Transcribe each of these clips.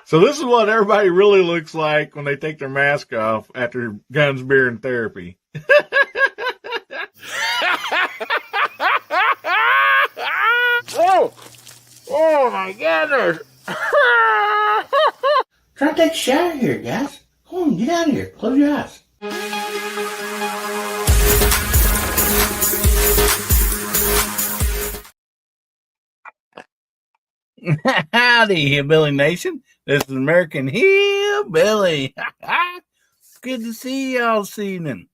So this is what everybody really looks like when they take their mask off after guns, beer, and therapy. Oh my goodness. Try to take a shower here, guys. Come on, get out of here. Close your eyes. Howdy, Hillbilly Nation. This is American Hillbilly. Good to see y'all this evening.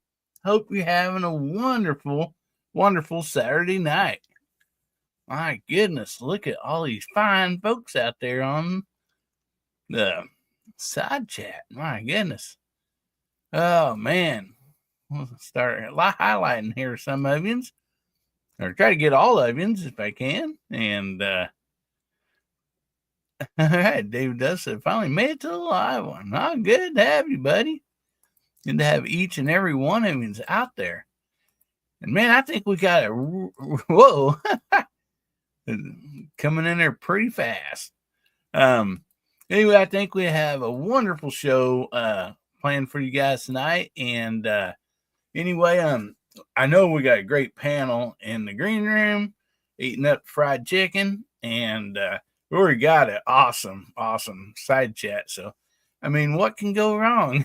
Hope you're having a wonderful, wonderful Saturday night. My goodness, look at all these fine folks out there on the side chat. My goodness. Oh, man. We'll start highlighting here some of yous, or try to get all of yous if I can. And, all right, David Duff said, finally made it to the live one. Oh, good to have you, buddy. Good to have each and every one of you out there. And, man, I think we got a, whoa, coming in there pretty fast. Anyway, I think we have a wonderful show planned for you guys tonight. And anyway, I know we got a great panel in the green room eating up fried chicken, and we already got an awesome side chat. So, I mean, what can go wrong?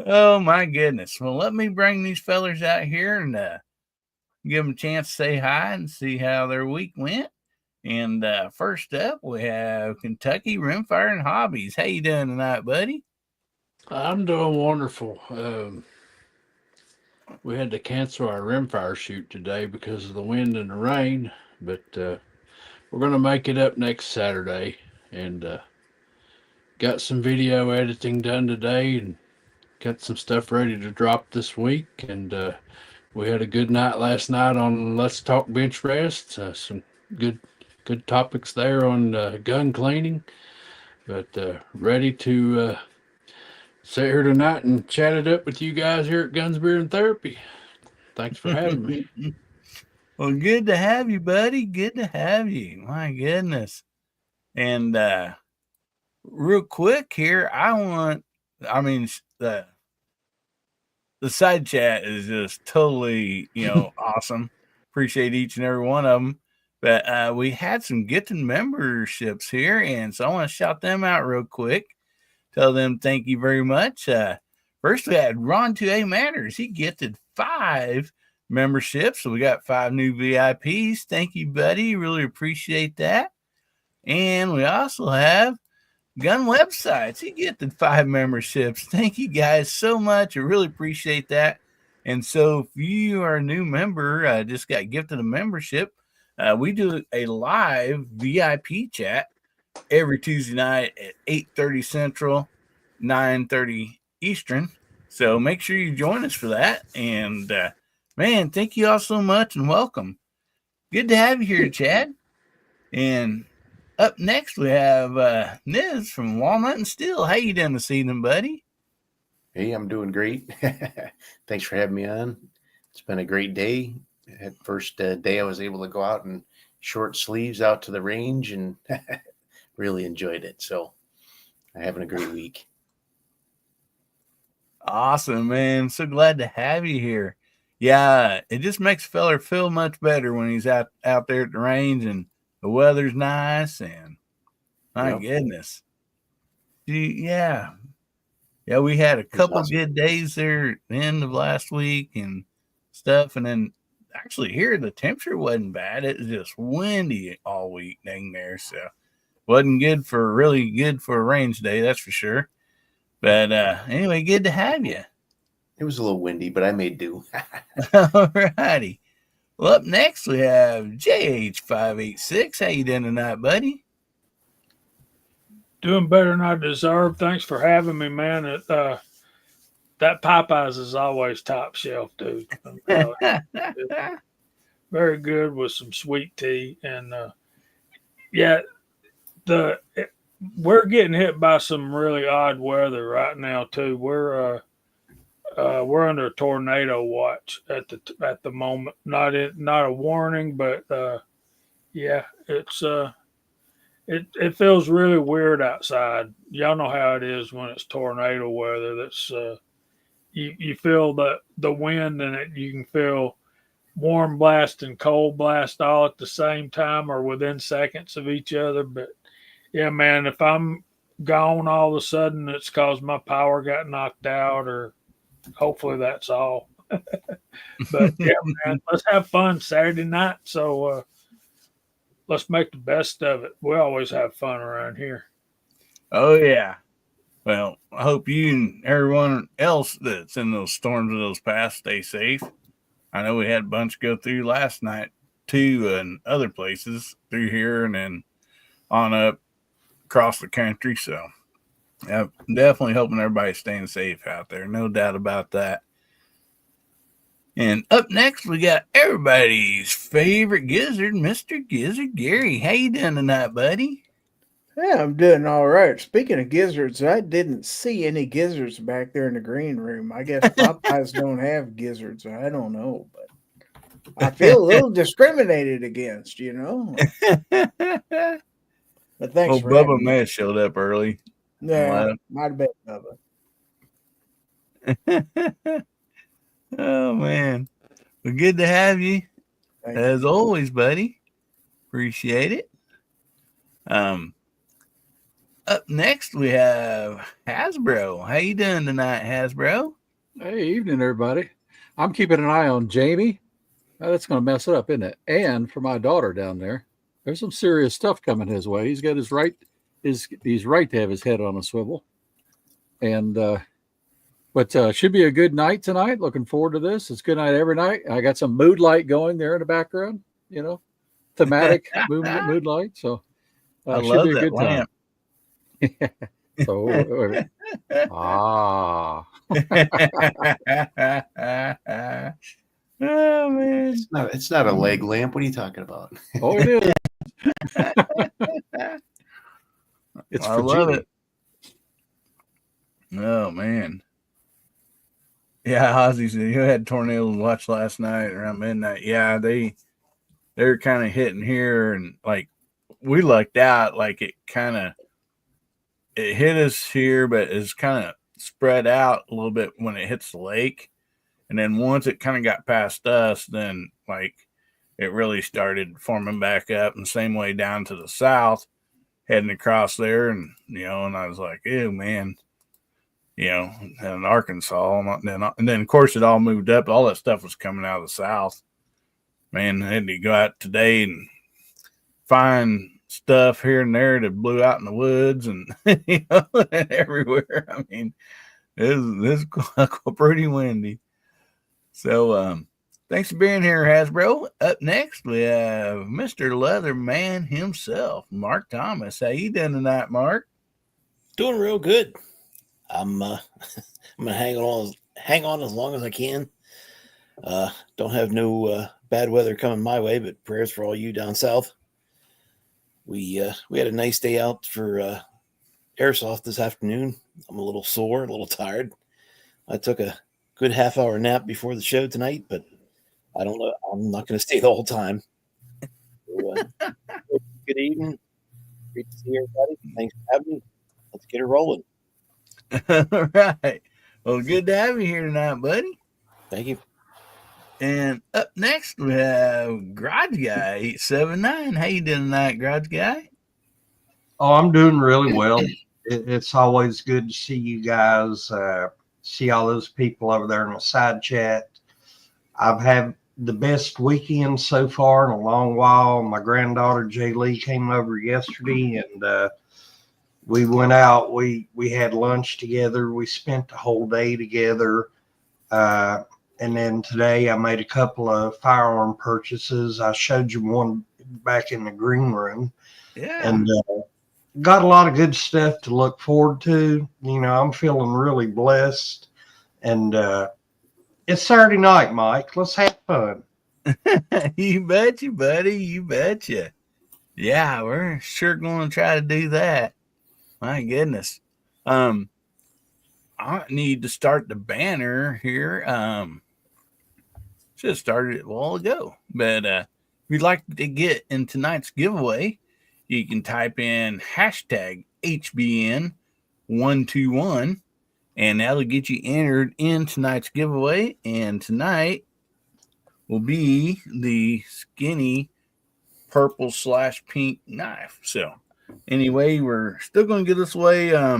Oh, my goodness. Well, let me bring these fellers out here and give them a chance to say hi and see how their week went. And first up, we have Kentucky Rimfire and Hobbies. How you doing tonight, buddy? I'm doing wonderful. We had to cancel our rimfire shoot today because of the wind and the rain, but we're going to make it up next Saturday. And got some video editing done today and got some stuff ready to drop this week. And we had a good night last night on Let's Talk Bench Rest. Some good topics there on gun cleaning. But ready to sit here tonight and chat it up with you guys here at Guns, Beer, and Therapy. Thanks for having me. Well, good to have you, buddy. Good to have you. My goodness. And real quick here, the side chat is just totally, awesome. Appreciate each and every one of them. But we had some gifted memberships here, and so I want to shout them out real quick. Tell them thank you very much. First, we had Ron 2A Matters. He gifted 5 memberships, so we got 5 new VIPs. Thank you, buddy. Really appreciate that. And we also have Gun Websites. He gifted 5 memberships. Thank you guys so much. I really appreciate that. And so if you are a new member, just got gifted a membership, we do a live VIP chat every Tuesday night at 8:30 Central, 9:30 Eastern. So make sure you join us for that. And, man, thank you all so much and welcome. Good to have you here, Chad. And up next, we have Niz from Walnut and Steel. How you doing this evening, buddy? Hey, I'm doing great. Thanks for having me on. It's been a great day. First day I was able to go out in short sleeves out to the range and really enjoyed it. So I'm having a great week. Awesome, man. So glad to have you here. Yeah, it just makes a feller feel much better when he's out there at the range and the weather's nice and my goodness. Yeah, we had a couple good days there at the end of last week and stuff, and then actually here the temperature wasn't bad. It was just windy all week dang there, so wasn't really good for a range day, that's for sure. But anyway, good to have you. It was a little windy, but I made do. All righty. Well, up next we have JH586. How you doing tonight, buddy? Doing better than I deserve. Thanks for having me, man. That Popeyes is always top shelf, dude. Very good with some sweet tea. And we're getting hit by some really odd weather right now too. We're under a tornado watch at the moment. Not a warning, but it's it feels really weird outside. Y'all know how it is when it's tornado weather. That's you feel the wind and you can feel warm blast and cold blast all at the same time or within seconds of each other. But yeah, man, if I'm gone all of a sudden, it's because my power got knocked out, or hopefully that's all. But yeah, man, let's have fun Saturday night. So let's make the best of it. We always have fun around here. Oh yeah. Well, I hope you and everyone else that's in those storms of those past stay safe. I know we had a bunch go through last night too, and other places through here, and then on up across the country. So, yeah, definitely hoping everybody's staying safe out there. No doubt about that. And up next, we got everybody's favorite gizzard, Mr. Gizzard Gary. How you doing tonight, buddy? Yeah, I'm doing all right. Speaking of gizzards, I didn't see any gizzards back there in the green room. I guess Popeyes don't have gizzards. I don't know, but I feel a little discriminated against, you know. But thanks Well, for Bubba having me. may have showed up early. Yeah, might have been Bubba. Oh, man. Well, good to have you. Thank As you. always, buddy. Appreciate it. Up next, we have Hasbro. How you doing tonight, Hasbro? Hey, evening, everybody. I'm keeping an eye on Jamie. That's going to mess it up, isn't it? And for my daughter down there, there's some serious stuff coming his way. He's got he's right to have his head on a swivel. And but should be a good night tonight. Looking forward to this. It's good night every night. I got some mood light going there in the background. You know, thematic mood light. So I should love be a that good time. lamp. So Oh man, It's not a leg lamp. What are you talking about? oh, it is. It's I for love Jeannie. it. Oh man, yeah. Ozzy said you had tornadoes watch last night around midnight. Yeah, they're kind of hitting here, and like we lucked out. Like it hit us here, but it's kind of spread out a little bit when it hits the lake. And then once it kind of got past us, then like it really started forming back up, and same way down to the south, heading across there, and and I was like, ew, man, in Arkansas, and then of course it all moved up. All that stuff was coming out of the south. Man, I had to go out today and find stuff here and there that blew out in the woods and everywhere. I mean, this is pretty windy. So, thanks for being here, Hasbro. Up next, we have Mr. Leatherman himself, Mark Thomas. How you doing tonight, Mark? Doing real good. I'm I'm gonna hang on as long as I can. Don't have no bad weather coming my way, but prayers for all you down south. We had a nice day out for airsoft this afternoon. I'm a little sore, a little tired. I took a good half-hour nap before the show tonight, but I don't know. I'm not going to stay the whole time. So, good evening. Great to see everybody. Thanks for having me. Let's get it rolling. All right. Well, good to have you here tonight, buddy. Thank you. And up next, we have Garage Guy 879. How you doing tonight, Garage Guy? Oh, I'm doing really well. It's always good to see you guys, see all those people over there in the side chat. I've had the best weekend so far in a long while. My granddaughter Jay Lee came over yesterday, and we went out. We had lunch together. We spent the whole day together. And then today I made a couple of firearm purchases. I showed you one back in the green room. Yeah. And got a lot of good stuff to look forward to. I'm feeling really blessed. And it's Saturday night, Mike. Let's have fun. You betcha, buddy. You betcha. Yeah, we're sure going to try to do that. My goodness. I need to start the banner here. Should have started it a while ago. But if you'd like to get in tonight's giveaway, you can type in hashtag HBN121, and that'll get you entered in tonight's giveaway. And tonight will be the skinny purple/pink knife. So anyway, we're still going to get this away. I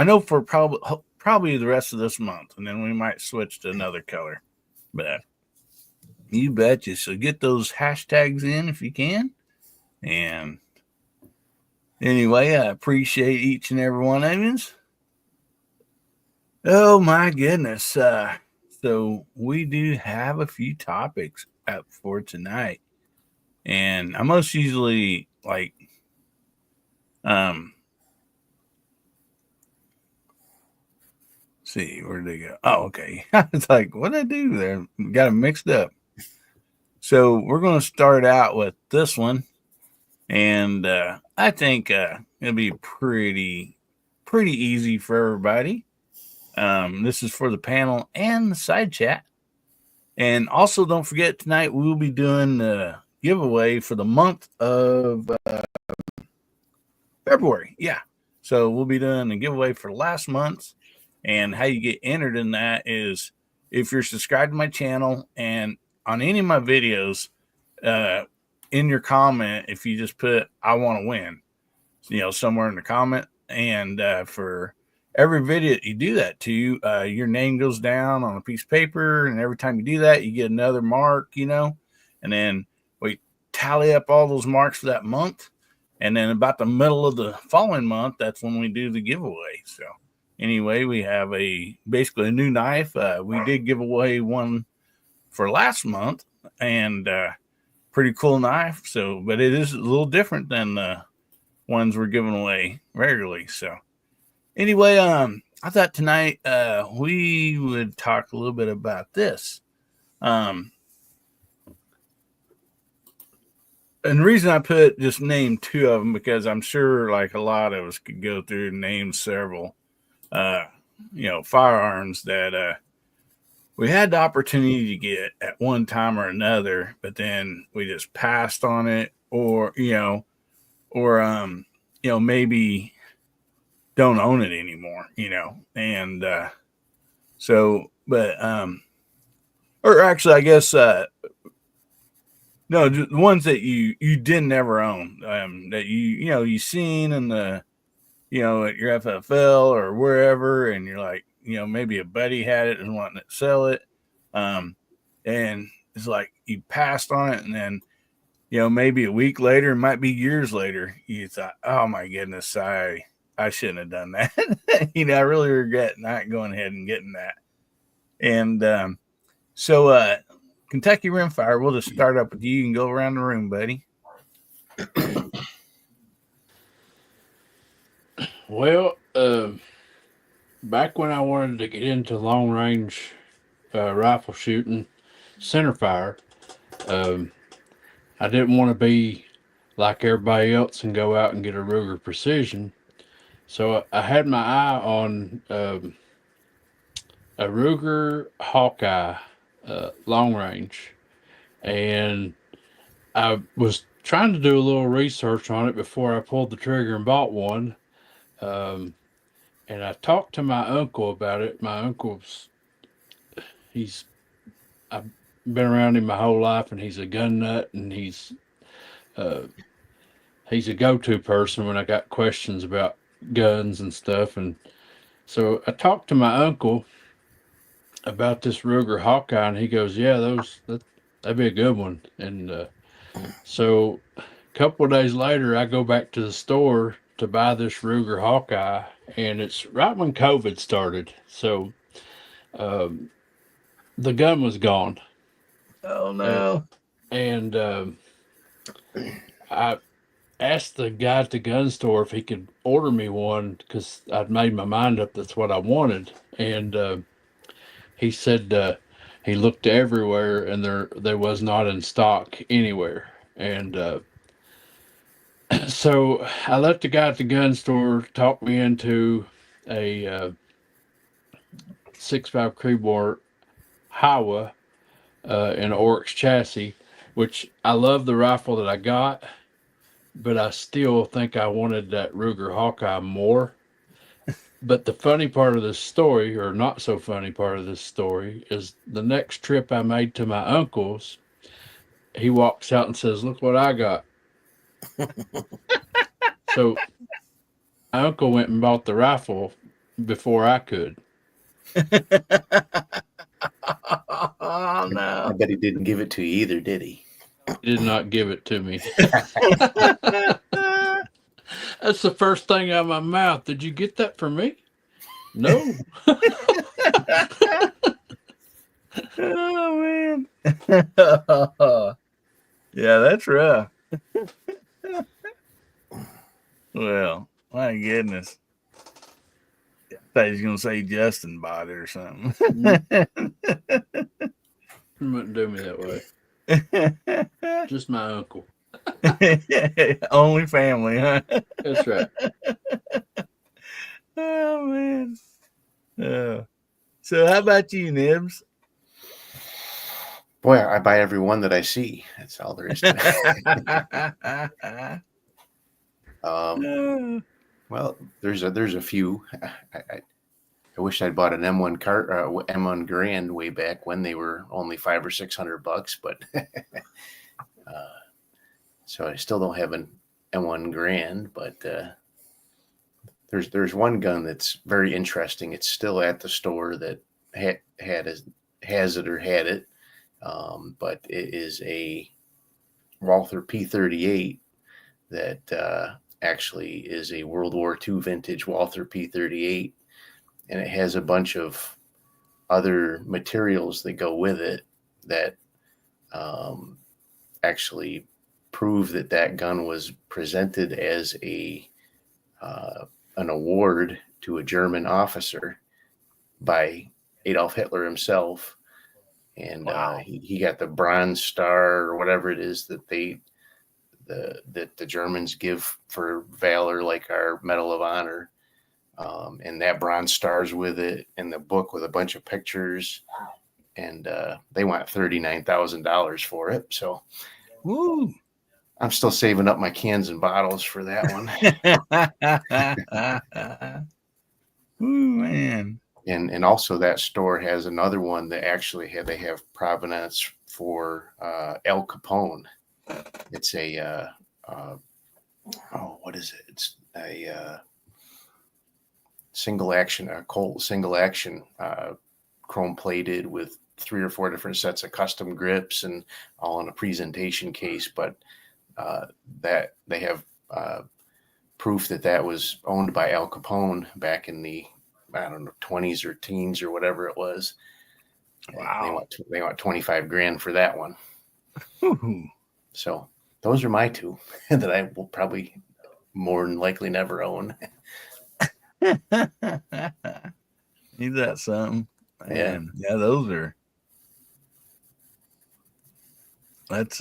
know for probably the rest of this month, and then we might switch to another color. But you betcha. So get those hashtags in if you can. And anyway, I appreciate each and every one of you. Oh my goodness. So we do have a few topics up for tonight. And I most usually see, where'd they go? Oh, okay. It's like, what did I do there? Got them mixed up. So we're going to start out with this one. And I think it'll be pretty easy for everybody. This is for the panel and the side chat. And also, don't forget, tonight we will be doing the giveaway for the month of February. Yeah. So we'll be doing a giveaway for last month's. And how you get entered in that is if you're subscribed to my channel and on any of my videos, in your comment, if you just put, I want to win, somewhere in the comment. And for every video that you do that to, your name goes down on a piece of paper. And every time you do that, you get another mark, and then we tally up all those marks for that month. And then about the middle of the following month, that's when we do the giveaway. So anyway, we have basically a new knife. We did give away one for last month, and pretty cool knife. So, but it is a little different than the ones we're giving away regularly. So anyway, I thought tonight we would talk a little bit about this. And the reason I put just name two of them, because I'm sure like a lot of us could go through and name several, firearms that we had the opportunity to get at one time or another, but then we just passed on it, or maybe don't own it anymore, and or actually, I guess no, the ones that you didn't ever own, that you seen in the at your FFL or wherever, and you're like, maybe a buddy had it and wanting to sell it, and it's like you passed on it, and then maybe a week later, it might be years later, you thought, oh my goodness, I shouldn't have done that. I really regret not going ahead and getting that. And so Kentucky Rimfire, we'll just start up with you. You can go around the room, buddy. Well, back when I wanted to get into long range rifle shooting, center fire, I didn't want to be like everybody else and go out and get a Ruger Precision. So I had my eye on a Ruger Hawkeye long range, and I was trying to do a little research on it before I pulled the trigger and bought one. And I talked to my uncle about it. My uncle's, I've been around him my whole life, and he's a gun nut, and he's a go-to person when I got questions about guns and stuff. And so I talked to my uncle about this Ruger Hawkeye, and he goes, "Yeah, that'd be a good one." And so a couple of days later, I go back to the store to buy this Ruger Hawkeye, and it's right when COVID started. So the gun was gone. Oh no! And I asked the guy at the gun store if he could order me one, because I'd made my mind up that's what I wanted. And he said he looked everywhere, and there was not in stock anywhere. And so I let the guy at the gun store talk me into a 6.5 Creedmoor Hiwa in an Oryx chassis, which I love the rifle that I got, but I still think I wanted that Ruger Hawkeye more. But the funny part of this story, or not so funny part of this story, is the next trip I made to my uncle's, he walks out and says, "Look what I got." So my uncle went and bought the rifle before I could. Oh I no. bet he didn't give it to you either, did he? He did not give it to me. That's the first thing out of my mouth. Did you get that for me? No. Oh man. Yeah, that's rough. Well, my goodness. I thought he was gonna say Justin bought it or something. He wouldn't do me that way. Just my uncle. Only family, huh? That's right. Oh man. So how about you, Nibs? Boy, I buy every one that I see. That's all there is to it. Well, there's a few. I wish I'd bought an M1 M1 Grand way back when they were only $500 or $600, but so I still don't have an M1 Grand. But there's one gun that's very interesting. It's still at the store that has it or had it, but it is a Walther P38 that actually is a World War II vintage Walther P38, and it has a bunch of other materials that go with it that actually prove that that gun was presented as an award to a German officer by Adolf Hitler himself, and Wow. he got the Bronze Star or whatever it is that the Germans give for valor, like our Medal of Honor. And that Bronze Star's with it, and the book with a bunch of pictures, and they want $39,000 for it. So Woo. I'm still saving up my cans and bottles for that one. Ooh, man. And also that store has another one that actually they have provenance for Al Capone. It's a what is it? It's a single action chrome plated with 3 or 4 different sets of custom grips and all in a presentation case. But that they have proof that was owned by Al Capone back in the, I don't know, 20s or teens or whatever it was. Wow. They want 25 grand for that one. Ooh. So those are my two that I will probably more than likely never own. Ain't that something? Man, yeah, those are. That's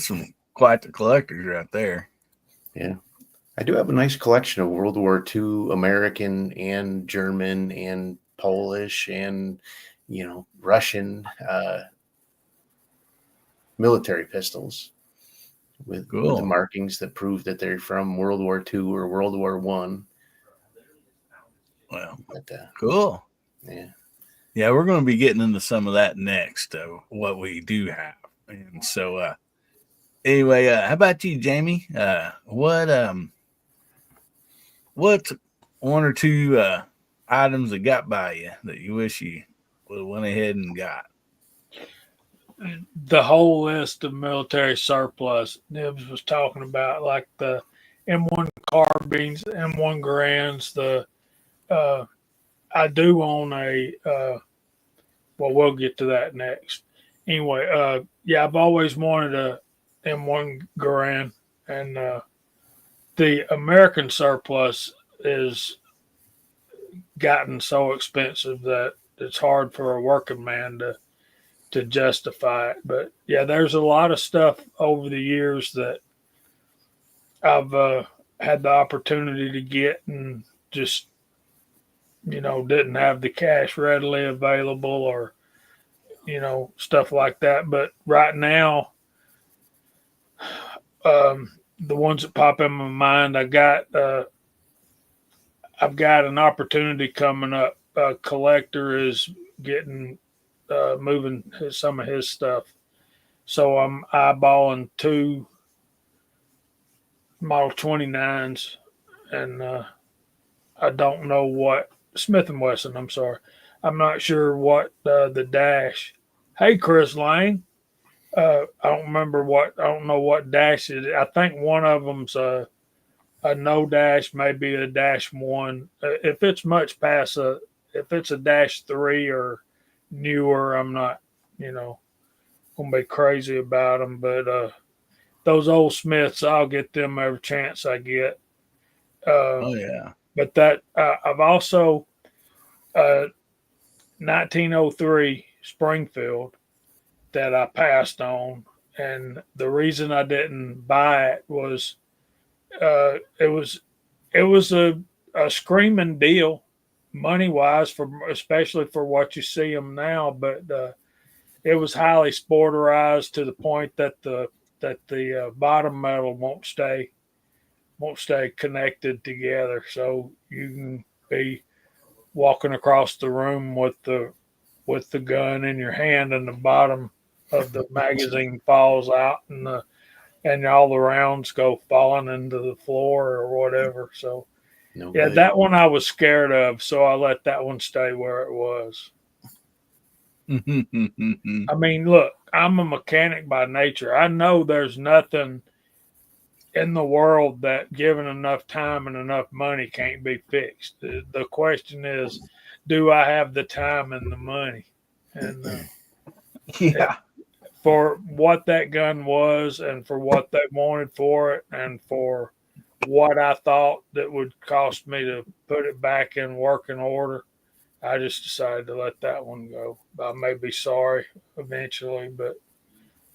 some quite the collectors right there. Yeah. I do have a nice collection of World War II American and German and Polish and, Russian military pistols with the markings that prove that they're from World War II or World War I. Well, but, cool. Yeah. Yeah, we're going to be getting into some of that next, what we do have. And so, anyway, how about you, Jamie? What's one or two items that got by you that you wish you would have went ahead and got? The whole list of military surplus Nibs was talking about, like the M1 carbines, M1 Grands. I do own a. Well, we'll get to that next. Anyway, yeah, I've always wanted a M1 Garand, and the American surplus is gotten so expensive that it's hard for a working man to justify it. But yeah, there's a lot of stuff over the years that I've had the opportunity to get and just didn't have the cash readily available or stuff like that. But right now, the ones that pop in my mind, I've got an opportunity coming up. A collector is getting moving some of his stuff, so I'm eyeballing two Model 29s, and I don't know what Smith and Wesson. I'm sorry, I'm not sure what the dash. Hey, Chris Lane. I don't remember what. I don't know what dash it is. I think one of them's a no dash, maybe a dash one. If it's much past if it's a dash three or newer, I'm not, gonna be crazy about them. But those old Smiths, I'll get them every chance I get. Oh yeah. But that I've also 1903 Springfield that I passed on, and the reason I didn't buy it was it was a screaming deal money wise for especially for what you see them now, but it was highly sporterized to the point that the bottom metal won't stay connected together, so you can be walking across the room with the gun in your hand and the bottom of the magazine falls out and all the rounds go falling into the floor or whatever. So No yeah, good. that one I was scared of, so I let that one stay where it was. I mean, look, I'm a mechanic by nature. I know there's nothing in the world that given enough time and enough money can't be fixed. The question is, do I have the time and the money? And Yeah. for what that gun was and for what they wanted for it and for what I thought that would cost me to put it back in working order, I just decided to let that one go. I may be sorry eventually, but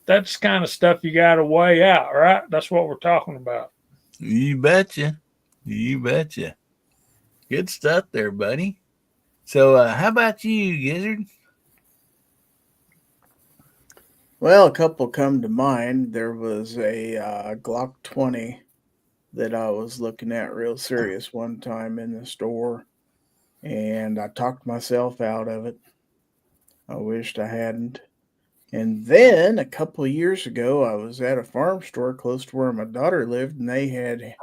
that's the kind of stuff you got to weigh out, right? That's what we're talking about. You betcha. You betcha. Good stuff there, buddy. So, how about you, Gizzard? Well, a couple come to mind. There was a Glock 20 that I was looking at real serious one time in the store, and I talked myself out of it. I wished I hadn't. And then a couple of years ago, I was at a farm store close to where my daughter lived, and they had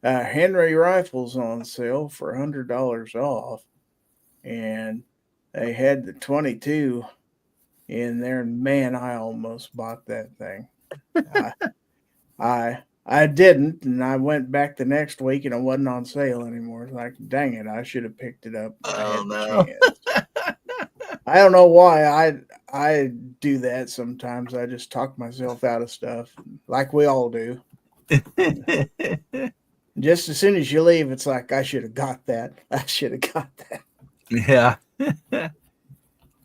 Henry rifles on sale for $100 off, and they had the 22 in there, and man, I almost bought that thing. I didn't, and I went back the next week, and it wasn't on sale anymore. It's like, dang it, I should have picked it up when I had the chance. I don't know why I do that sometimes. I just talk myself out of stuff, like we all do. Just as soon as you leave, it's like, I should have got that. I should have got that. Yeah.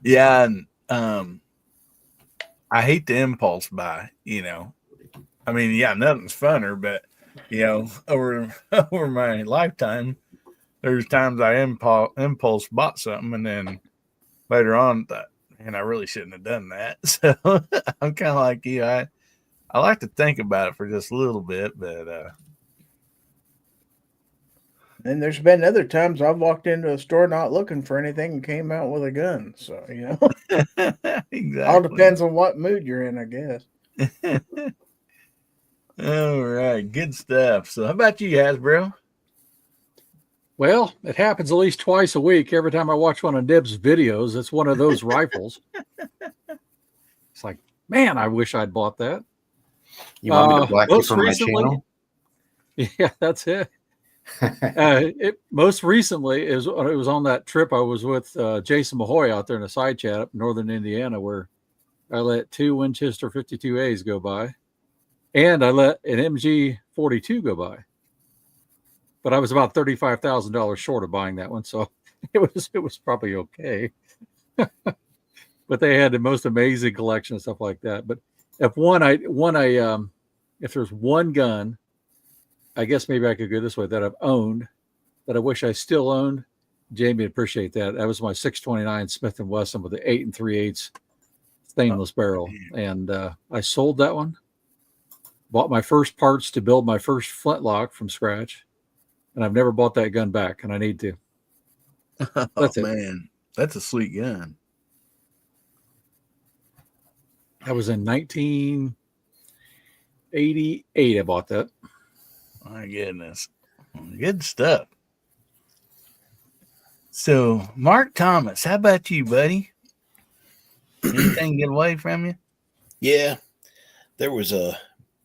Yeah. And I hate the impulse buy, I mean, yeah, nothing's funner, but over my lifetime, there's times I impulse bought something, and then later on thought, man, I really shouldn't have done that. So I'm kind of like you. I like to think about it for just a little bit, but And there's been other times I've walked into a store not looking for anything and came out with a gun. So exactly. All depends on what mood you're in, I guess. All right, good stuff. So, how about you, Hasbro? Well, it happens at least twice a week. Every time I watch one of Dib's videos, it's one of those rifles. It's like, man, I wish I'd bought that. You want me to block you from my channel? Yeah, that's it. Most recently it was on that trip I was with Jason Mahoy out there in a side chat up in northern Indiana, where I let 2 Winchester 52As go by, and I let an MG 42 go by. But I was about $35,000 short of buying that one, so it was probably okay. But they had the most amazing collection and stuff like that. But if if there's one gun, I guess maybe I could go this way, that I've owned, that I wish I still owned, Jamie would appreciate that. That was my 629 Smith & Wesson with the 8 3/8 stainless barrel. And I sold that one. bought my first parts to build my first flintlock from scratch, and I've never bought that gun back, and I need to. Oh That's it. man, that's a sweet gun. That was in 1988. I bought that. My goodness, good stuff. So, Mark Thomas, how about you, buddy? Anything get away from you? Yeah, there was a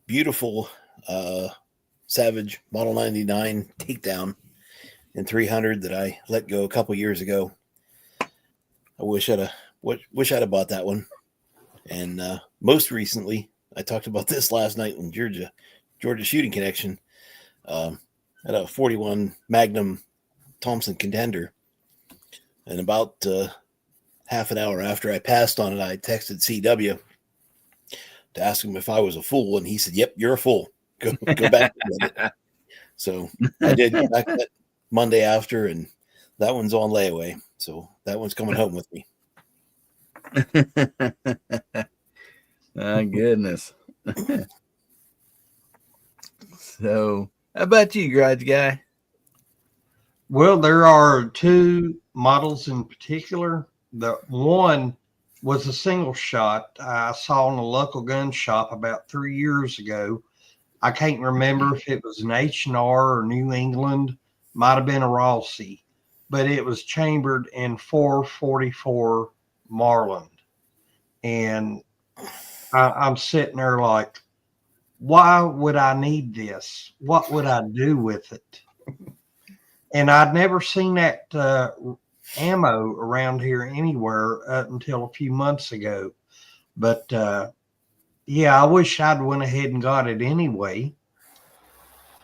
beautiful Savage Model 99 takedown in 300 that I let go a couple years ago. I wish I'd have bought that one. And most recently, I talked about this last night in Georgia Shooting Connection. At a 41 Magnum Thompson Contender. And about half an hour after I passed on it, I texted CW to ask him if I was a fool, and he said, "Yep, you're a fool. Go back with it." So I did go back that Monday after, and that one's on layaway. So that one's coming home with me. My goodness. So, how about you, garage guy? Well, there are two models in particular. The one was a single shot I saw in a local gun shop about 3 years ago. I can't remember if it was an H&R or New England, might have been a Rossi, but it was chambered in 444 Marlin. And I'm sitting there like, why would I need this? What would I do with it? And I'd never seen that ammo around here anywhere until a few months ago. But yeah, I wish I'd went ahead and got it anyway.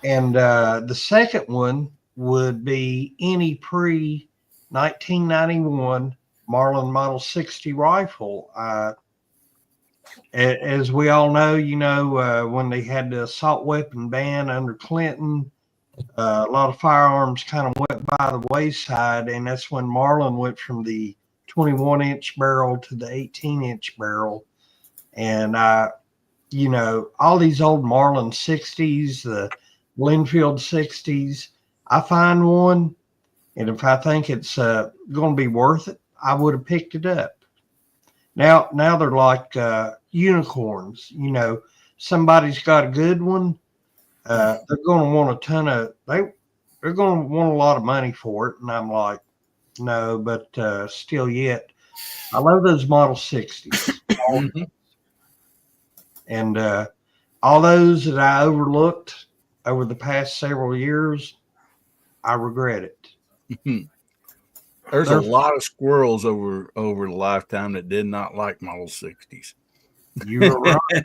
And the second one would be any pre-1991 Marlin Model 60 rifle. As we all know, when they had the assault weapon ban under Clinton, a lot of firearms kind of went by the wayside, and that's when Marlin went from the 21-inch barrel to the 18-inch barrel. And all these old Marlin 60s, the Linfield 60s, I find one, and if I think it's going to be worth it, I would have picked it up. Now they're like unicorns. Somebody's got a good one. They're going to want they're going to want a lot of money for it. And I'm like, no, but still yet, I love those Model 60s. And all those that I overlooked over the past several years, I regret it. There's a lot of squirrels over the lifetime that did not like Model 60s. You were right.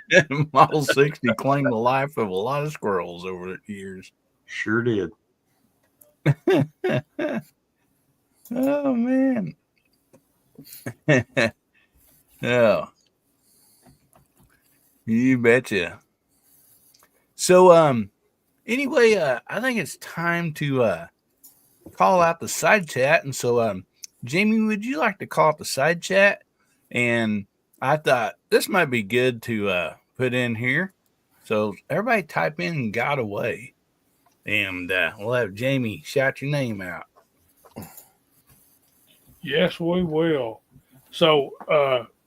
Model 60 claimed the life of a lot of squirrels over the years. Sure did. Oh, man. Oh. You betcha. So, anyway, I think it's time to call out the side chat. And so, Jamie, would you like to call out the side chat? And I thought this might be good to put in here. So everybody type in "got away," and we'll have Jamie shout your name out. Yes, we will. So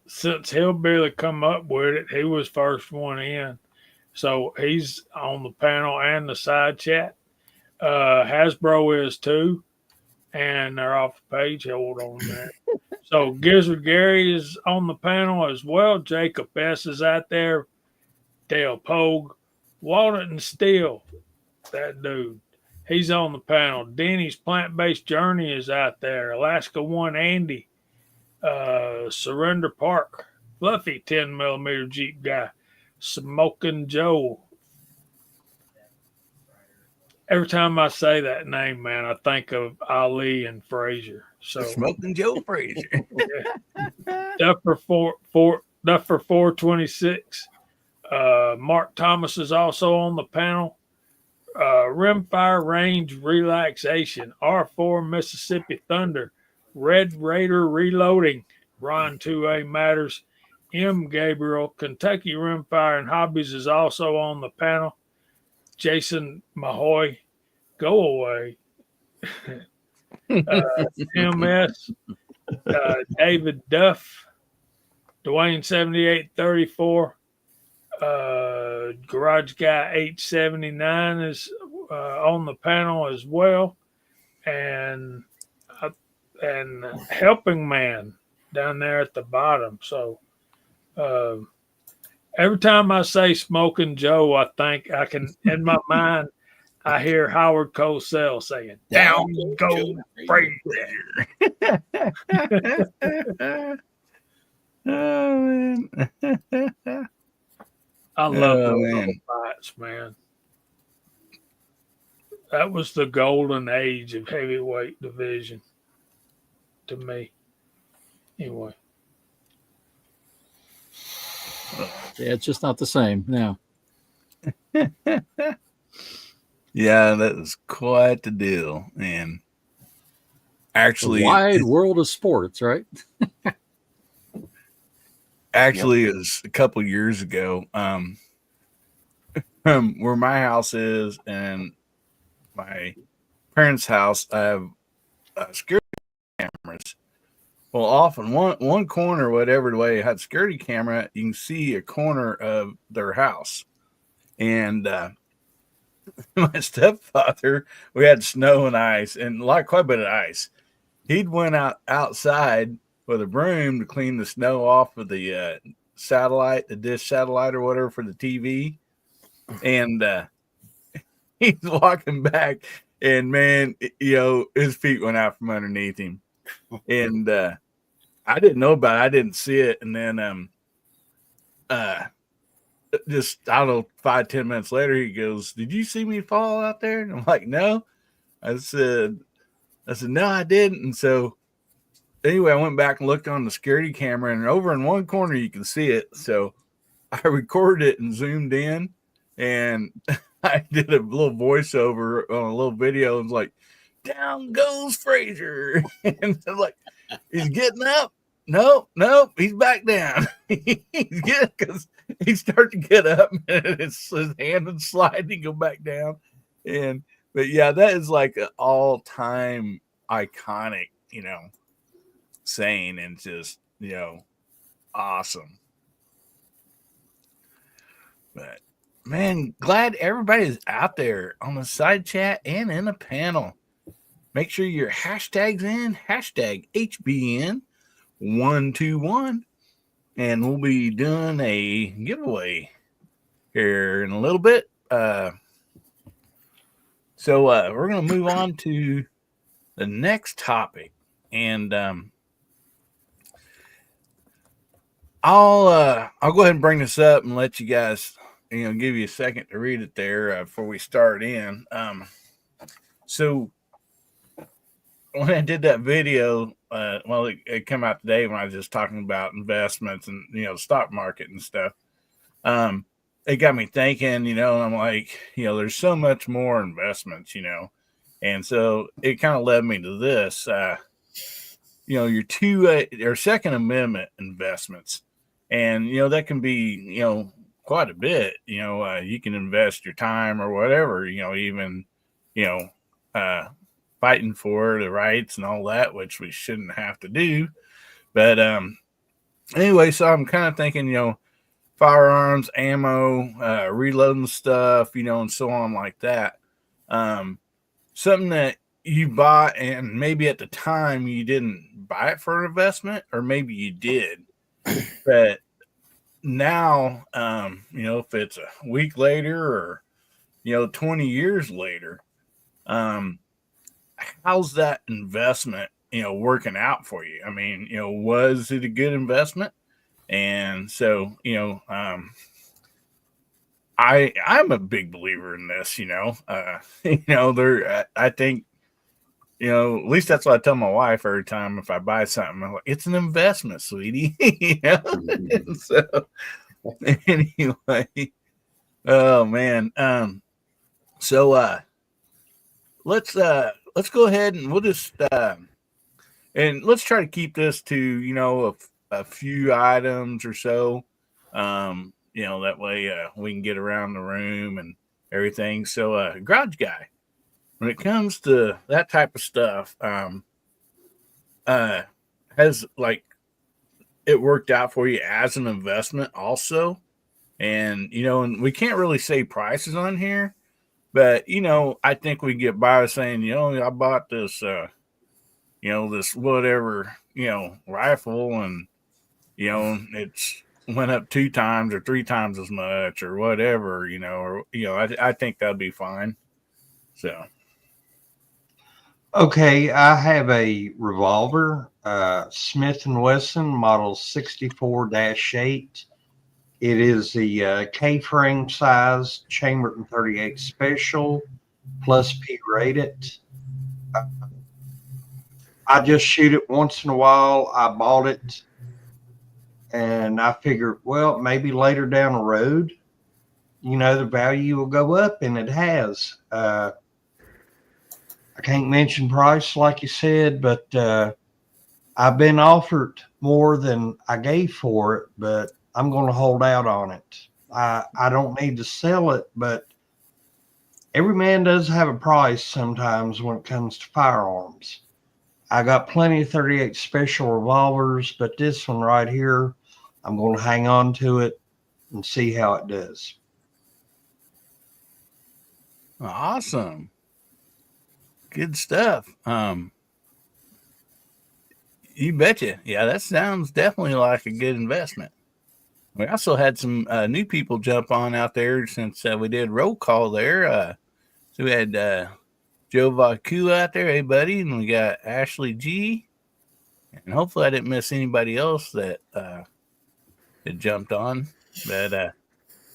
since Hillbilly come up with it, he was first one in. So he's on the panel and the side chat. Hasbro is too, and they're off the page. Hold on a minute. So Gizzard Gary is on the panel as well. Jacob S is out there. Dale Pogue, Walnut and Steel, that dude. He's on the panel. Denny's Plant-Based Journey is out there. Alaska One Andy, Surrender Park, Fluffy 10mm Jeep guy, Smoking Joe. Every time I say that name, man, I think of Ali and Frazier. So Smoking Joe Frazier. Duffer 426. Mark Thomas is also on the panel. Rimfire Range Relaxation, R4 Mississippi Thunder, Red Raider Reloading, Ron 2A Matters, M. Gabriel. Kentucky Rimfire and Hobbies is also on the panel. Jason Mahoy, go away. MS, David Duff, Dwayne 7834, Garage Guy 879 is on the panel as well, and Helping Man down there at the bottom. So every time I say Smoking Joe, I think I can, in my mind, I hear Howard Cosell saying, "Down go Frazier." Oh man. I love Oh, those man. little fights, man. That was the golden age of heavyweight division to me. Anyway, Yeah, it's just not the same now. Yeah, that was quite the deal. And The actually, wide world of sports, right? it was a couple years ago. Where my house is and my parents' house, I have security cameras. Well, off in one corner, whatever the way it had security camera, you can see a corner of their house. And my stepfather, we had snow and ice, and quite a bit of ice. He'd went outside with a broom to clean the snow off of the the dish satellite or whatever for the TV, and he's walking back, and man, his feet went out from underneath him, and I didn't know about it. I didn't see it, and then just I don't know, 5-10 minutes later, he goes, "Did you see me fall out there?" And I'm like, "No." I said, "No, I didn't." And so anyway, I went back and looked on the security camera, and over in one corner you can see it. So I recorded it and zoomed in, and I did a little voiceover on a little video. And was like, "Down goes Frazier," and I'm like, "He's getting up." Nope, he's back down. He's getting, because he started to get up, and his hand would slide and go back down. But yeah, that is like an all-time iconic, saying, and just, awesome. But man, glad everybody's out there on the side chat and in the panel. Make sure your hashtags in, hashtag HBN121, and we'll be doing a giveaway here in a little bit. So we're going to move on to the next topic, and I'll go ahead and bring this up and let you guys, give you a second to read it there before we start in. So when I did that video, it came out today when I was just talking about investments and stock market and stuff. It got me thinking, and I'm like, there's so much more investments, and so it kind of led me to this. Your or Second Amendment investments, and that can be quite a bit. You can invest your time or whatever. Even fighting for the rights and all that, which we shouldn't have to do. But anyway, so I'm kind of thinking, firearms, ammo, reloading stuff, and so on like that. Something that you bought and maybe at the time you didn't buy it for an investment, or maybe you did, but now, if it's a week later or, 20 years later, how's that investment, working out for you? I mean, was it a good investment? And so, I'm a big believer in this, I think, at least that's what I tell my wife every time if I buy something. I'm like, it's an investment, sweetie. So anyway, oh man. So let's go ahead and we'll just and let's try to keep this to, a few items or so. That way we can get around the room and everything. So, garage guy, when it comes to that type of stuff, has like it worked out for you as an investment also? And we can't really say prices on here, but I think we get by saying, I bought this, this whatever, rifle, and it's went up 2 times or 3 times as much or whatever, I think that'd be fine. So Okay, I have a revolver, Smith and Wesson model 64-8. It is the K-frame size, chambered in 38 special, plus P rated. I just shoot it once in a while. I bought it, and I figured, well, maybe later down the road, the value will go up, and it has. I can't mention price like you said, but I've been offered more than I gave for it, but I'm going to hold out on it. I don't need to sell it, but every man does have a price sometimes when it comes to firearms. I got plenty of 38 special revolvers, but this one right here, I'm going to hang on to it and see how it does. awesome. Good stuff. You betcha. Yeah, that sounds definitely like a good investment. We also had some new people jump on out there since we did roll call there. So we had Joe Vaku out there, hey buddy, and we got Ashley G. And hopefully I didn't miss anybody else that had jumped on. But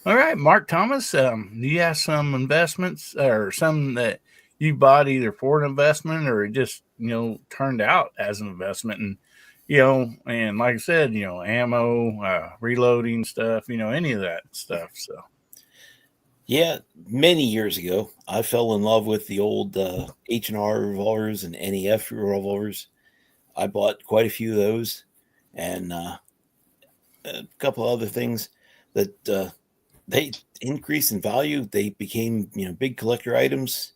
all right, Mark Thomas, do you have some investments or some that you bought either for an investment or it just turned out as an investment? And like I said, ammo, reloading stuff, any of that stuff. So Yeah, many years ago, I fell in love with the old H&R revolvers and NEF revolvers. I bought quite a few of those, and a couple other things that they increased in value. They became big collector items.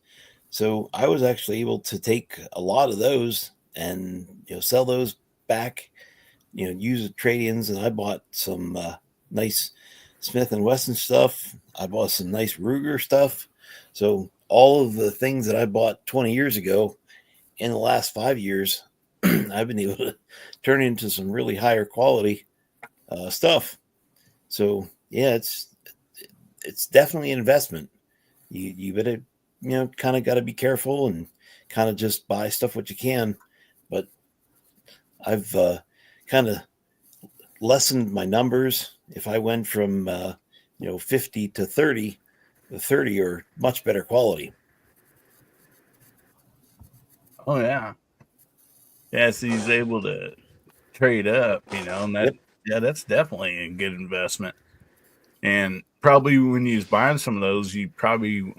So I was actually able to take a lot of those and sell those back, use the trade-ins. And I bought some nice Smith and Wesson stuff. I bought some nice Ruger stuff. So all of the things that I bought 20 years ago, in the last 5 years, I've been able to turn into some really higher quality stuff. So yeah, it's definitely an investment. You better kind of got to be careful and kind of just buy stuff what you can. But I've kind of lessened my numbers. If I went from 50 to 30, the 30 are much better quality. oh yeah. Yeah, so he's able to trade up, and that Yep. yeah, that's definitely a good investment. And probably when you was buying some of those, you probably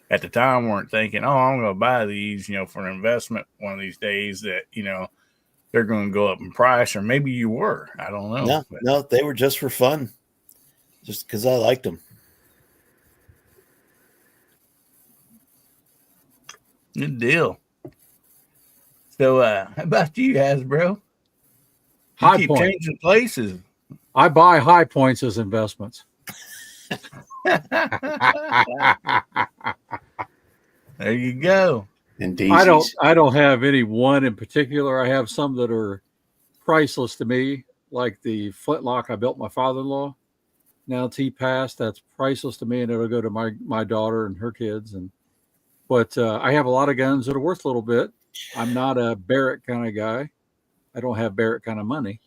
at the time weren't thinking, oh, I'm gonna buy these, for an investment one of these days that, they're gonna go up in price, or maybe you were. I don't know. No, they were just for fun. Just because I liked them. Good deal. So how about you, Hasbro? You High keep Point. changing places. I buy High Points as investments. There you go. And daisies. I don't have any one in particular. I have some that are priceless to me, like the flintlock I built my father-in-law. Now he passed. That's priceless to me, and it'll go to my daughter and her kids. But I have a lot of guns that are worth a little bit. I'm not a Barrett kind of guy. I don't have Barrett kind of money.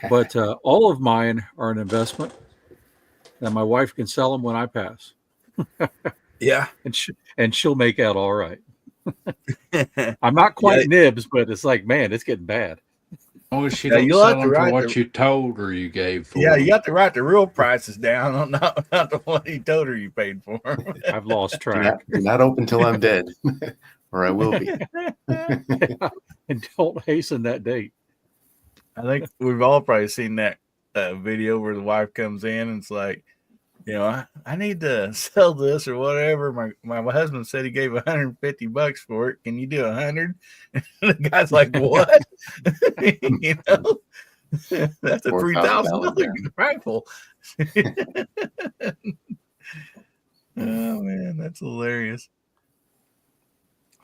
But all of mine are an investment, and my wife can sell them when I pass. Yeah. And she'll make out all right. I'm not quite nibs, but it's like, man, it's getting bad. Oh, she Yeah, don't you'll sell have to them for write what the- you told her you gave for Yeah, them. you have to write the real prices down, not the one he told her you paid for. I've lost Do track. not open till I'm dead, or I will be. And don't hasten that date. I think we've all probably seen that video where the wife comes in and it's like, I need to sell this or whatever. My husband said he gave $150 for it. Can you do 100? The guy's like, what? That's a $3,000 rifle. Oh man, that's hilarious.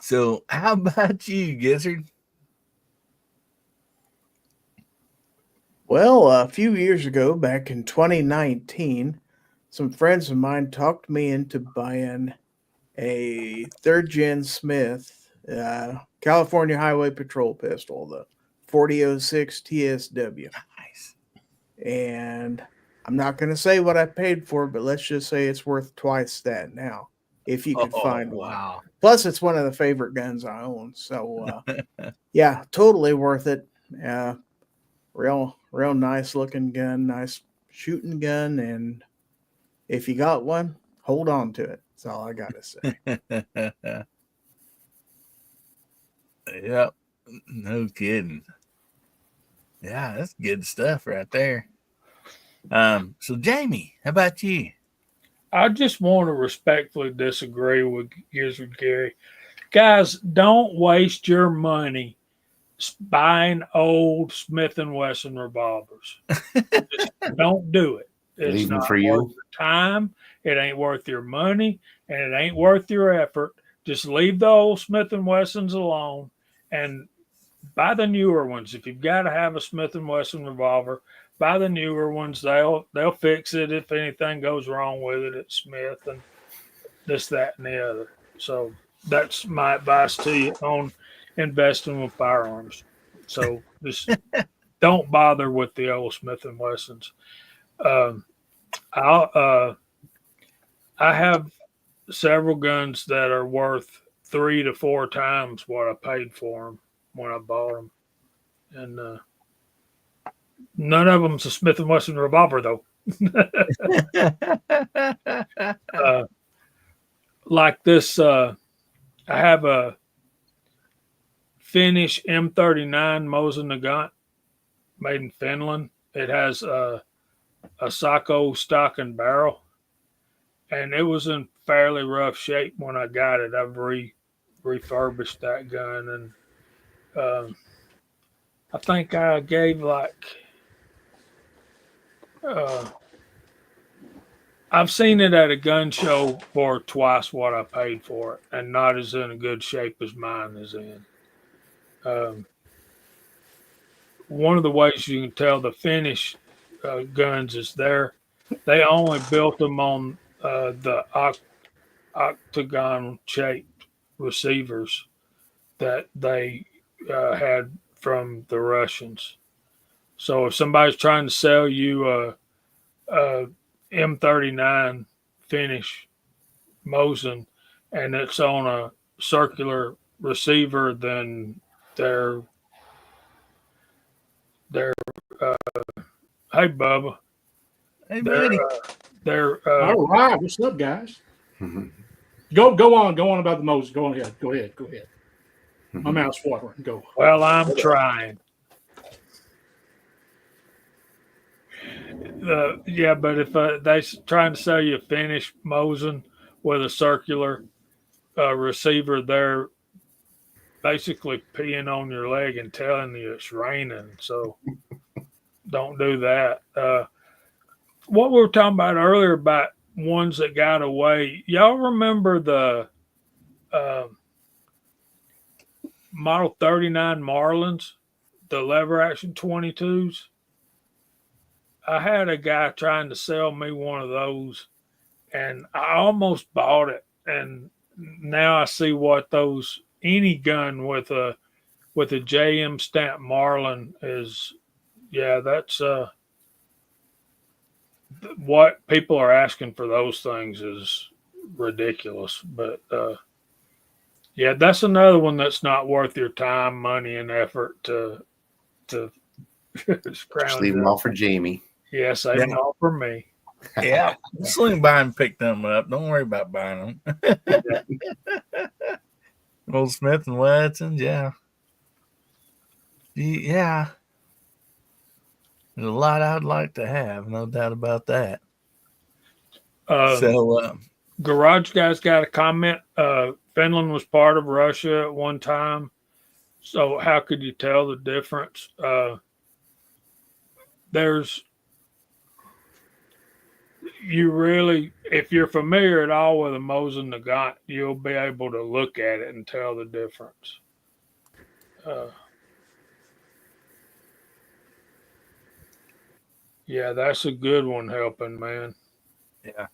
So, how about you, Gizzard? Well, a few years ago, back in 2019, some friends of mine talked me into buying a third gen Smith California Highway Patrol pistol, the 4006 TSW. Nice. And I'm not going to say what I paid for, but let's just say it's worth twice that now, if you could find one. Wow. Plus, it's one of the favorite guns I own. So, yeah, totally worth it. Real nice looking gun, nice shooting gun. And if you got one, hold on to it. That's all I got to say. Yep. No kidding. Yeah, that's good stuff right there. So Jamie, how about you? I just want to respectfully disagree with Gizzard Gary. Guys, don't waste your money buying old Smith and Wesson revolvers. Just don't do it. It's Leave them not for worth you. your time. It ain't worth your money, and it ain't worth your effort. Just leave the old Smith and Wessons alone and buy the newer ones. If you've got to have a Smith and Wesson revolver, buy the newer ones. They'll fix it if anything goes wrong with it at Smith and this, that, and the other. So that's my advice to you on investing with firearms. So just don't bother with the old Smith and Wessons. I have several guns that are worth 3 to 4 times what I paid for them when I bought them, and none of them's a Smith and Wesson revolver though. Like this, I have a Finnish M39 Mosin Nagant made in Finland. It has a Sacco stock and barrel, and it was in fairly rough shape when I got it. I've refurbished that gun, and I think I gave I've seen it at a gun show for twice what I paid for it, and not as in a good shape as mine is in. One of the ways you can tell the Finnish guns is they only built them on the octagon shaped receivers that they had from the Russians. So if somebody's trying to sell you a M39 Finnish Mosin and it's on a circular receiver, then they're hey Bubba, Hey, buddy. they're All right, what's up, guys? Mhm. Go on about the Moses. Go ahead. Go ahead. My mouth's watering. Go. well, I'm trying. Yeah, but if they trying to sell you a Finnish Mosin with a circular receiver, they're basically peeing on your leg and telling you it's raining. So don't do that. What we were talking about earlier about ones that got away. Y'all remember the Model 39 Marlins, the lever action 22s? I had a guy trying to sell me one of those, and I almost bought it. And now I see what those any gun with a JM stamp Marlin is. Yeah, that's what people are asking for those things is ridiculous. But yeah, that's another one that's not worth your time, money, and effort to Just scrounge leave them up. all for Jamie. Yeah, save them all for me. Yeah, swing by and pick them up. Don't worry about buying them. Old Smith and Wessons, yeah. Yeah. There's a lot I'd like to have, no doubt about that. Um, So, Garage Guy's got a comment. Finland was part of Russia at one time. So how could you tell the difference? There's you really, if you're familiar at all with a Mosin Nagant, you'll be able to look at it and tell the difference. Yeah, that's a good one helping, man. yeah.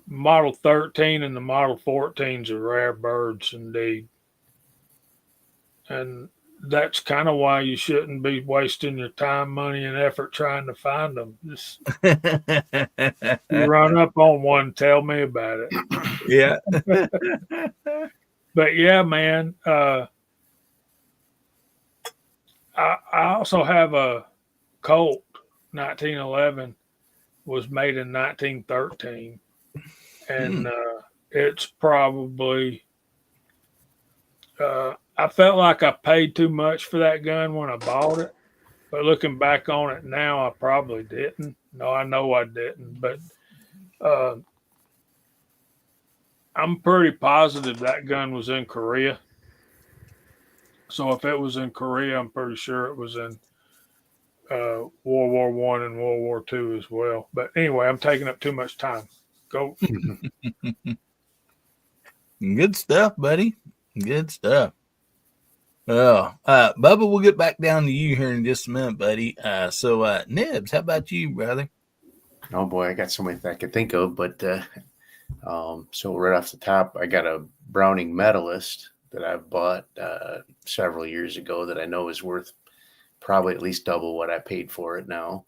Model 13 and the Model 14s are rare birds indeed. And that's kind of why you shouldn't be wasting your time, money, and effort trying to find them. Just you run up on one, tell me about it. Yeah. But yeah, man, I also have a Colt 1911 was made in 1913, and it's probably I felt like I paid too much for that gun when I bought it, but looking back on it now, I probably didn't. No, I know I didn't, but uh, I'm pretty positive that gun was in Korea. So if it was in Korea, I'm pretty sure it was in World War One and World War Two as well. But anyway, I'm taking up too much time. Go. Good stuff, buddy. Good stuff. Oh, Bubba, we'll get back down to you here in just a minute, buddy. So, Nibs, how about you, brother? Oh boy, I got so many I could think of, but so right off the top, I got a Browning Medalist that I bought several years ago that I know is worth probably at least double what I paid for it now.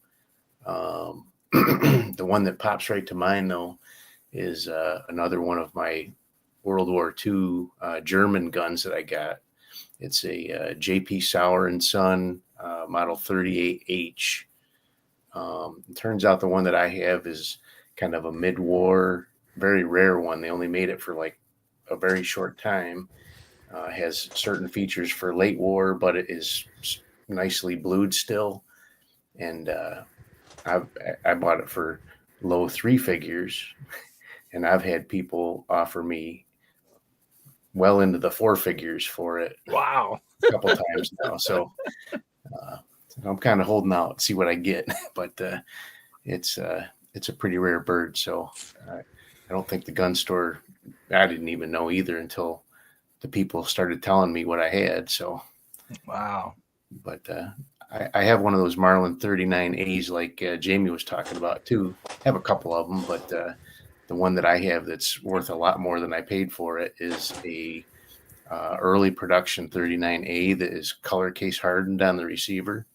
The one that pops right to mind though is another one of my World War II German guns that I got. It's a J.P. Sauer and Son Model 38H. It turns out the one that I have is kind of a mid-war, very rare one. They only made it for like a very short time. Has certain features for late war, but it is nicely blued still. And I bought it for low three figures, and I've had people offer me well into the four figures for it. Wow. A couple times now. So I'm kind of holding out, see what I get. But it's a pretty rare bird. So I don't think the gun store, I didn't even know either until the people started telling me what I had. So wow. But I have one of those Marlin 39As like Jamie was talking about too. I have a couple of them, but the one that I have that's worth a lot more than I paid for it is a early production 39A that is color case hardened on the receiver.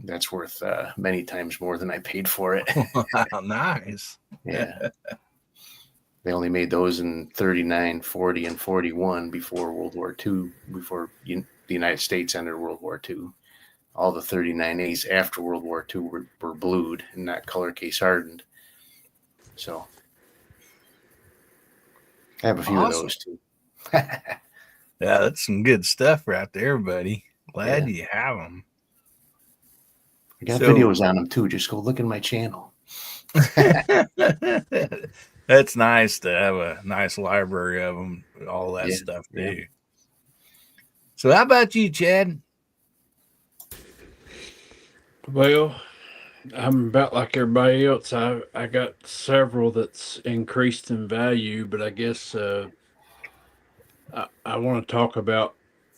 That's worth many times more than I paid for it. Wow, nice. Yeah. They only made those in 39, 40, and 41 before World War II, before the United States entered World War II. All the 39As after World War II were blued and not color case hardened. So I have a few of those too. Yeah, that's some good stuff right there, buddy. Glad Yeah. you have them. I got videos on them too. Just go look in my channel. That's nice to have a nice library of them, all that stuff too. Yeah. So how about you, Chad? Well, I'm about like everybody else. I got several that's increased in value, but I guess I want to talk about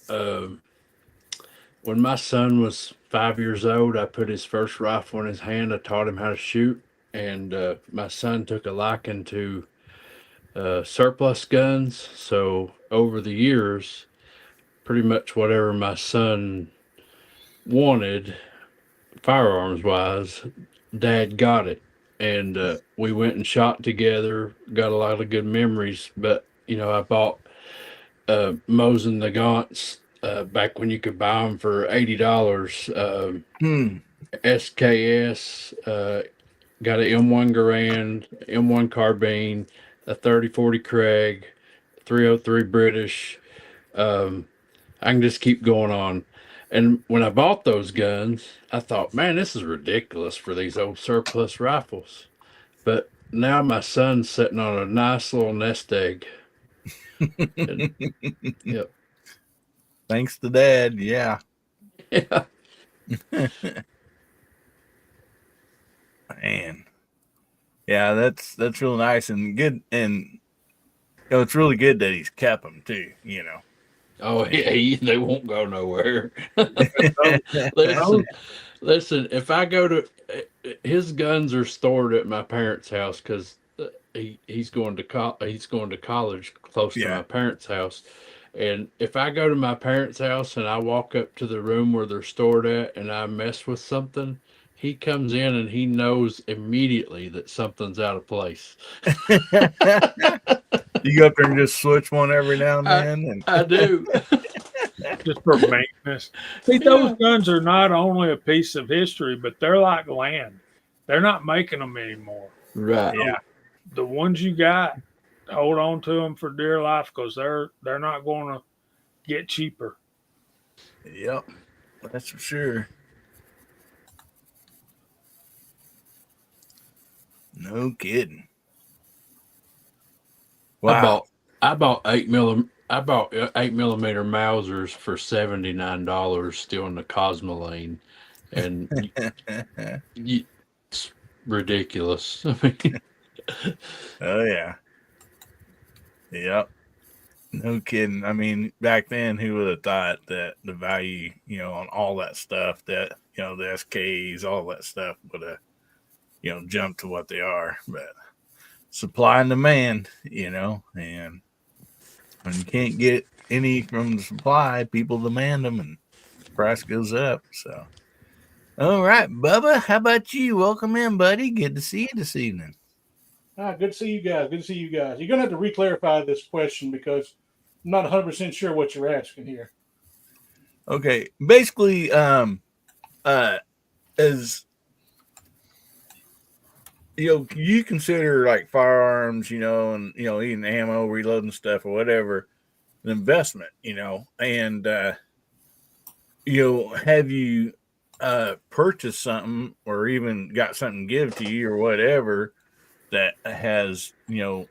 when my son was 5 years old. I put his first rifle in his hand. I taught him how to shoot, and my son took a liking to surplus guns. So over the years, pretty much whatever my son wanted, firearms wise, Dad got it. And we went and shot together, got a lot of good memories. But, you know, I bought Mosin the Gaunts back when you could buy them for $80. SKS, got an M1 Garand, M1 Carbine, a 3040 Craig, 303 British. I can just keep going on. And when I bought those guns, I thought, man, this is ridiculous for these old surplus rifles. But now my son's sitting on a nice little nest egg. And, yep. Thanks to Dad. Yeah. Yeah. Man. Yeah, that's real nice and good, and it's really good that he's kept them too. Oh, yeah, they won't go nowhere. Listen, if I go to his guns are stored at my parents' house because he's going to college close to Yeah. my parents' house. And if I go to my parents' house and I walk up to the room where they're stored at and I mess with something, he comes in and he knows immediately that something's out of place. You go up there and just switch one every now and then, and I do. Just for maintenance. See, those guns are not only a piece of history, but they're like land. They're not making them anymore. Right. yeah, The ones you got, hold on to them for dear life because they're not going to get cheaper. yep, that's for sure. No kidding. Wow. I bought 8mm Mausers for $79 still in the Cosmo lane, and it's ridiculous. I mean, Oh yeah. Yep. No kidding. I mean, back then, who would have thought that the value, on all that stuff, that the SKs, all that stuff would have, jumped to what they are. But supply and demand, and when you can't get any from the supply, people demand them, and the price goes up. So, all right, Bubba, how about you? Welcome in, buddy. Good to see you this evening. Good to see you guys. Good to see you guys. You're going to have to re-clarify this question because I'm not 100% sure what you're asking here. Okay, basically, as you consider like firearms, and even ammo, reloading stuff, or whatever, an investment, and have you purchased something or even got something give to you or whatever that has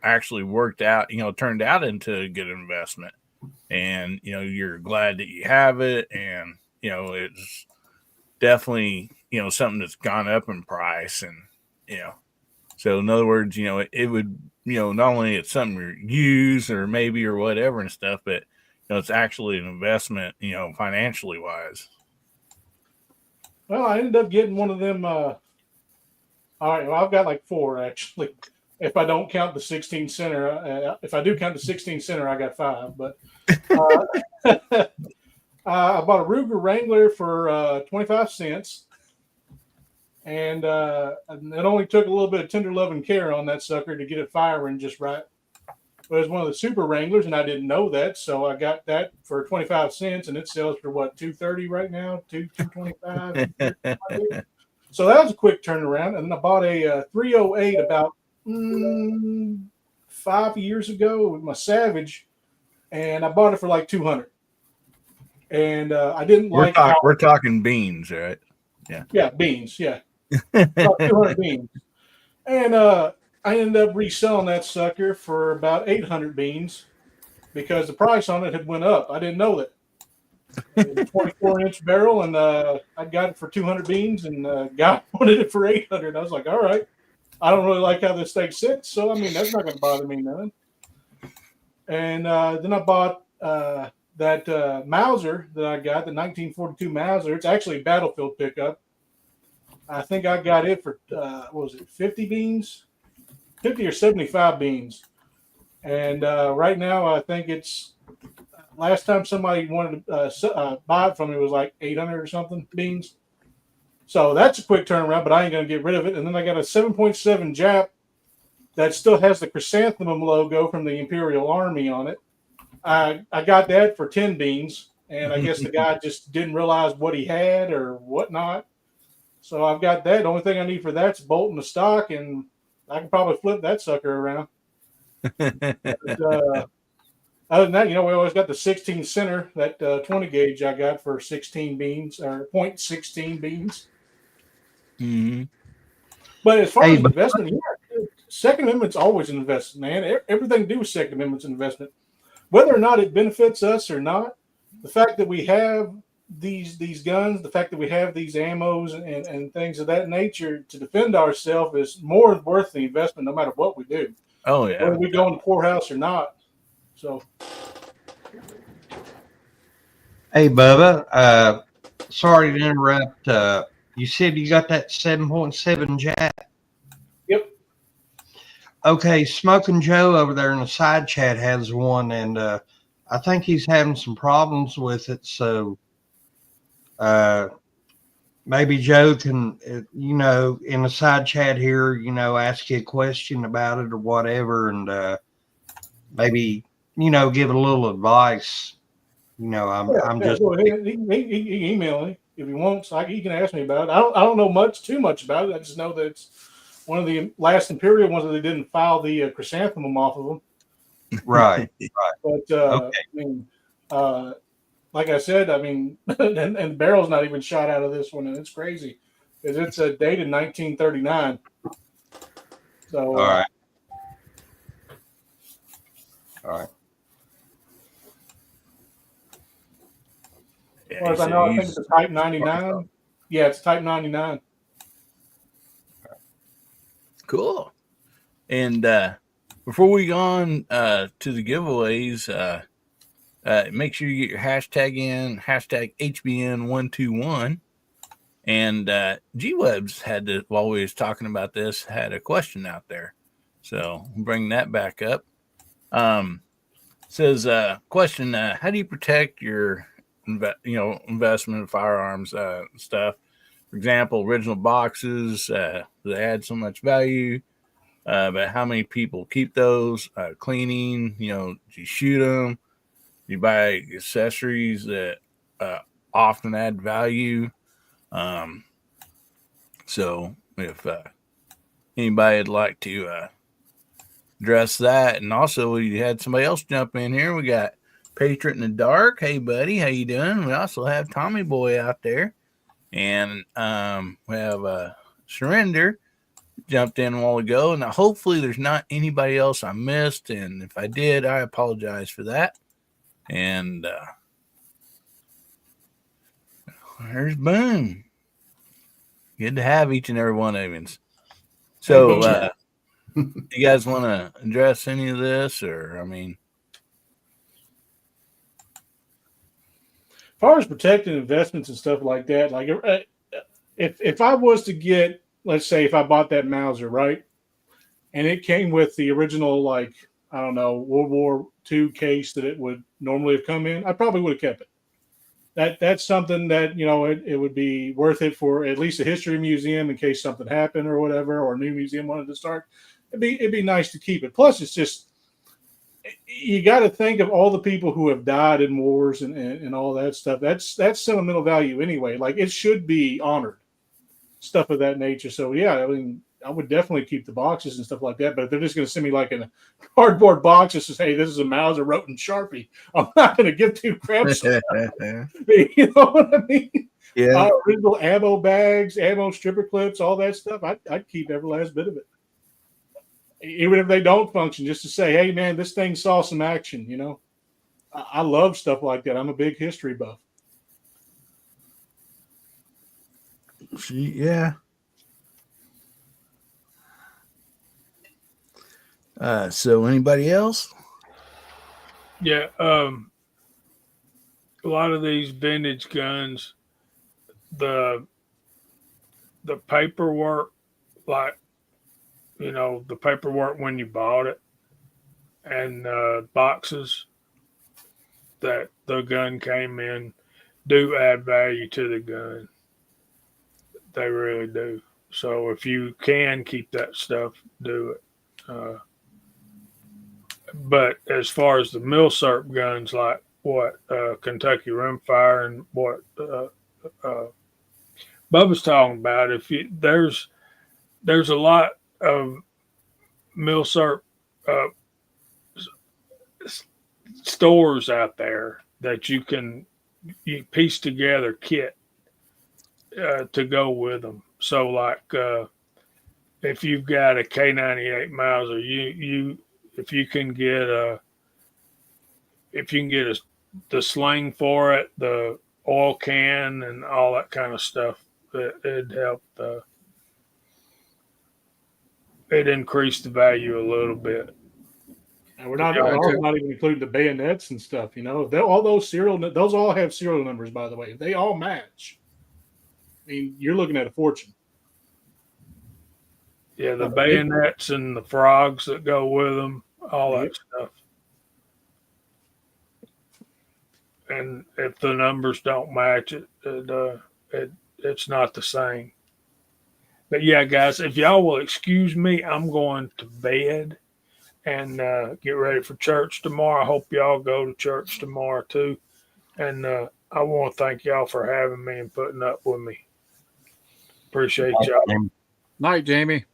actually worked out, turned out into a good investment, and you're glad that you have it, and it's definitely something that's gone up in price, and so in other words, it would not only it's something you use or maybe or whatever and stuff, but it's actually an investment, financially wise. Well, I ended up getting one of them. All right, well, I've got like 4 actually. If I don't count the 16 center, if I do count the 16 center, I got 5. But I bought a Ruger Wrangler for 25 cents. And it only took a little bit of tender love and care on that sucker to get it firing just right. But it was one of the Super Wranglers, and I didn't know that, so I got that for 25 cents, and it sells for what, $230 right now, $225. So that was a quick turnaround. And then I bought a 308 about 5 years ago with my Savage, and I bought it for like $200. And I didn't like how we're talking beans, right? Yeah, beans. Yeah, about 200 beans. And I ended up reselling that sucker for about 800 beans because the price on it had went up. I didn't know that. It was a 24-inch barrel, and I got it for 200 beans, and guy wanted it for 800. I was like, all right. I don't really like how this thing sits, so I mean that's not going to bother me none. And then I bought that Mauser that I got, the 1942 Mauser. It's actually a battlefield pickup. I think I got it for, what was it, 50 beans? 50 or 75 beans. And right now, I think it's, last time somebody wanted to buy it from me was like 800 or something beans. So that's a quick turnaround, but I ain't going to get rid of it. And then I got a 7.7 Jap that still has the chrysanthemum logo from the Imperial Army on it. I got that for 10 beans, and I guess the guy just didn't realize what he had or whatnot. So I've got that. The only thing I need for that's bolt and the stock, and I can probably flip that sucker around. But, Other than that, we always got the 16 center, that 20 gauge I got for 16 beans or .16 beans. Mm-hmm. But as far Hey, as investment, Second Amendment's always an investment, man. Everything to do with Second Amendment's an investment. Whether or not it benefits us or not, the fact that we have these guns, the fact that we have these ammos and things of that nature to defend ourselves is more worth the investment no matter what we do. Oh yeah. Whether we go in the poorhouse or not. So hey, Bubba. Sorry to interrupt. You said you got that 7.7 jack. yep. Okay, Smoking Joe over there in the side chat has one, and I think he's having some problems with it. So maybe Joe can, in the side chat here, ask you a question about it or whatever, and maybe, give a little advice. I'm just. Go ahead. He can email me if he wants. He can ask me about it. I don't know too much about it. I just know that it's one of the last Imperial ones that they didn't file the chrysanthemum off of them. Right. But Okay. I mean, like I said, I mean, and the barrel's not even shot out of this one, and it's crazy because it's dated 1939. So All right. as far as I know, I think it's a Type 99. Yeah, it's Type 99. Cool. And before we go on to the giveaways, make sure you get your hashtag in, hashtag HBN121. And G-Webs while we was talking about this, had a question out there. So we'll bring that back up. Says, question, how do you protect your investment in firearms stuff? For example, original boxes, they add so much value. But how many people keep those? Cleaning, do you shoot them? Do you buy accessories that often add value? So if anybody would like to address that, and also we had somebody else jump in here. We got Patriot in the Dark. Hey, buddy, how you doing? We also have Tommy Boy out there, and we have Surrender jumped in a while ago. Now, hopefully, there's not anybody else I missed, and if I did, I apologize for that. And there's Boom. Good to have each and every one of you. So, you guys want to address any of this, or I mean, As far as protecting investments and stuff like that, like if I was to get, let's say, if I bought that Mauser, right, and it came with the original, like, I don't know, World War II case that it would normally have come in, I probably would have kept it. That's something that it would be worth it for at least a history museum in case something happened or whatever, or a new museum wanted to start. It'd be nice to keep it. Plus, it's just you got to think of all the people who have died in wars and all that stuff. That's sentimental value anyway. Like, it should be honored, stuff of that nature. So yeah, I mean, I would definitely keep the boxes and stuff like that. But if they're just going to send me like in a cardboard box that says, "Hey, this is a Mauser wrote in Sharpie," I'm not going to give two craps. You know what I mean? yeah, Original ammo bags, ammo stripper clips, all that stuff. I'd keep every last bit of it, even if they don't function. Just to say, "Hey, man, this thing saw some action." I love stuff like that. I'm a big history buff. yeah. So anybody else? Yeah, a lot of these vintage guns, the paperwork, like the paperwork when you bought it, and boxes that the gun came in, do add value to the gun. They really do. So if you can keep that stuff, do it. But as far as the milsurp guns, like what Kentucky Rimfire and what Bubba's talking about, there's a lot of milsurp stores out there that you piece together kit to go with them. So like if you've got a K98 Mauser, you if you can get the sling for it, the oil can, and all that kind of stuff, it'd help. It increased the value a little bit. And we're also not even including the bayonets and stuff. All those all have serial numbers, by the way. They all match. I mean, you're looking at a fortune. Yeah, the bayonets and the frogs that go with them, all that stuff. And if the numbers don't match, it's not the same. But yeah, guys, if y'all will excuse me, I'm going to bed and get ready for church tomorrow. I hope y'all go to church tomorrow too. And I want to thank y'all for having me and putting up with me. Appreciate y'all. Night, Jamie.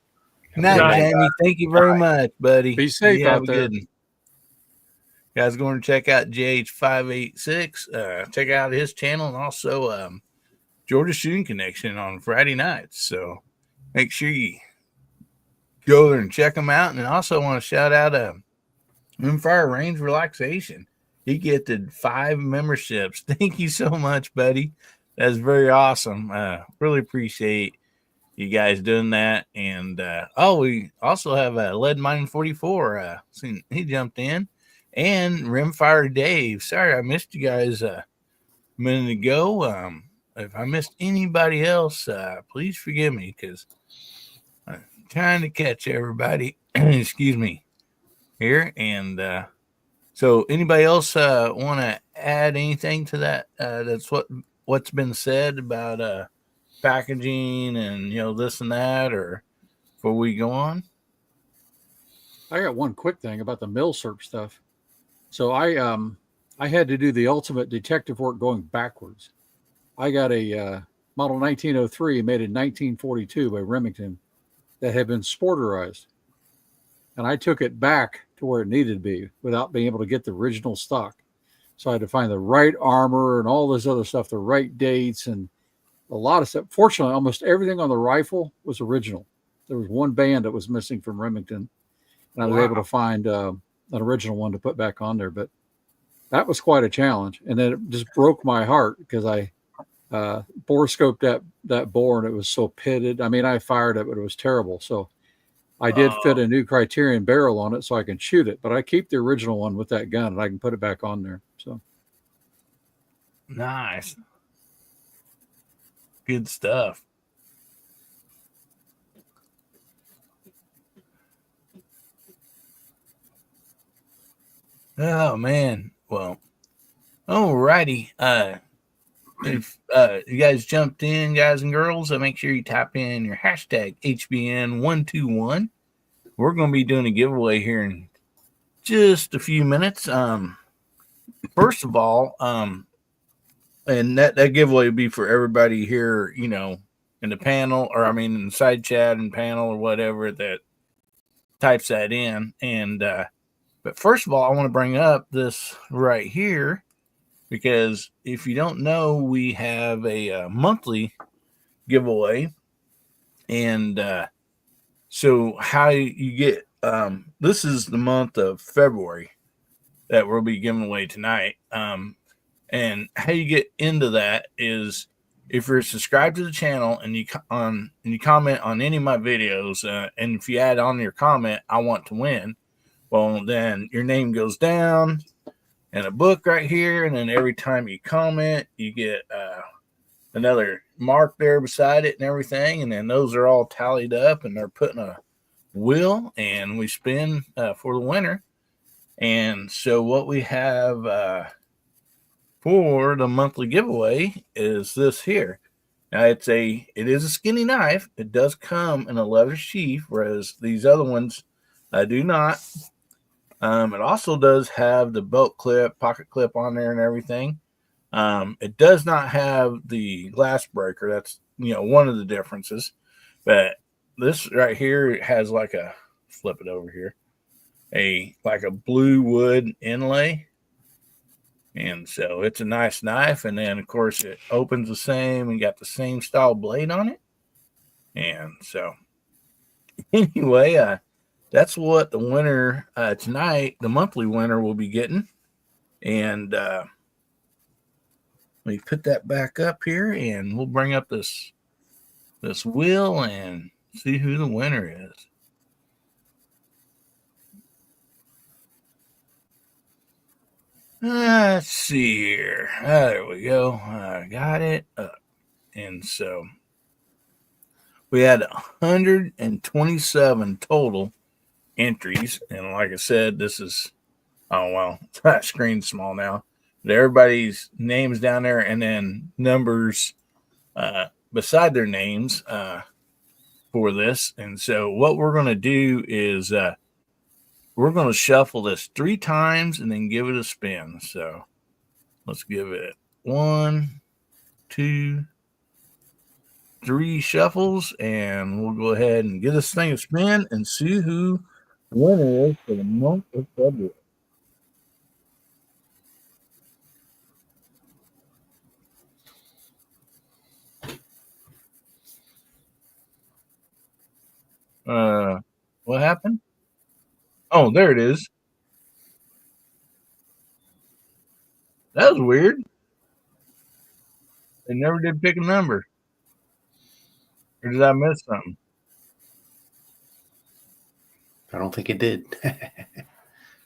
Night, Jamie. Thank you very much, buddy. Be safe out there. Guys, going to check out JH586. Check out his channel, and also Georgia Shooting Connection on Friday nights. So make sure you go there and check them out. And I also want to shout out Rimfire Range Relaxation. He gifted 5 memberships. Thank you so much, buddy. That's very awesome. Really appreciate you guys doing that. And we also have Lead Mining 44. He jumped in. And Rimfire Dave. Sorry I missed you guys a minute ago. If I missed anybody else, please forgive me, because I'm trying to catch everybody. Excuse me here. And so anybody else want to add anything to that? That's what's been said about packaging and this and that, or before we go on? I got one quick thing about the milsurp stuff. So I had to do the ultimate detective work going backwards. I got a model 1903 made in 1942 by Remington that had been sporterized, and I took it back to where it needed to be without being able to get the original stock. So I had to find the right armor and all this other stuff, the right dates, and a lot of stuff. Fortunately, almost everything on the rifle was original. There was one band that was missing from Remington, and I was able to find an original one to put back on there. But that was quite a challenge. And then it just broke my heart because I bore scoped that bore, and it was so pitted. I mean, I fired it, but it was terrible. So I did fit a new Criterion barrel on it so I can shoot it, but I keep the original one with that gun and I can put it back on there. So nice. Good stuff. Oh man. Well, alrighty. If you guys jumped in, guys and girls, make sure you type in your hashtag HBN121. We're going to be doing a giveaway here in just a few minutes. First of all, and that giveaway will be for everybody here, in the panel, or in the side chat and panel or whatever that types that in. And but first of all, I want to bring up this right here, because if you don't know, we have a monthly giveaway. And so how you get this is the month of February that we'll be giving away tonight. And how you get into that is if you're subscribed to the channel and you comment on any of my videos, and if you add on your comment, I want to win, well, then your name goes down in a book right here, and then every time you comment, you get another mark there beside it and everything, and then those are all tallied up, and they're put in a wheel, and we spin for the winner. And so what we have for the monthly giveaway is this here. Now it is a skinny knife. It does come in a leather sheath, whereas these other ones do not. It also does have the belt clip, pocket clip on there and everything. It does not have the glass breaker. That's one of the differences. But this right here has like a, flip it over here, like a blue wood inlay And so it's a nice knife. And then, of course, it opens the same and got the same style blade on it. And so, anyway, that's what the winner tonight, the monthly winner, will be getting. And let me put that back up here, and we'll bring up this wheel and see who the winner is. Let's see here. There we go. I got it up. And so we had 127 total entries. And like I said, this is, oh, well, that screen's small now. But everybody's names down there and then numbers beside their names for this. And so what we're going to do is we're going to shuffle this 3 times and then give it a spin. So let's give it 1, 2, 3 shuffles, and we'll go ahead and give this thing a spin and see who the winner is for the month of February. What happened? Oh, there it is. That was weird. They never did pick a number. Or did I miss something? I don't think it did.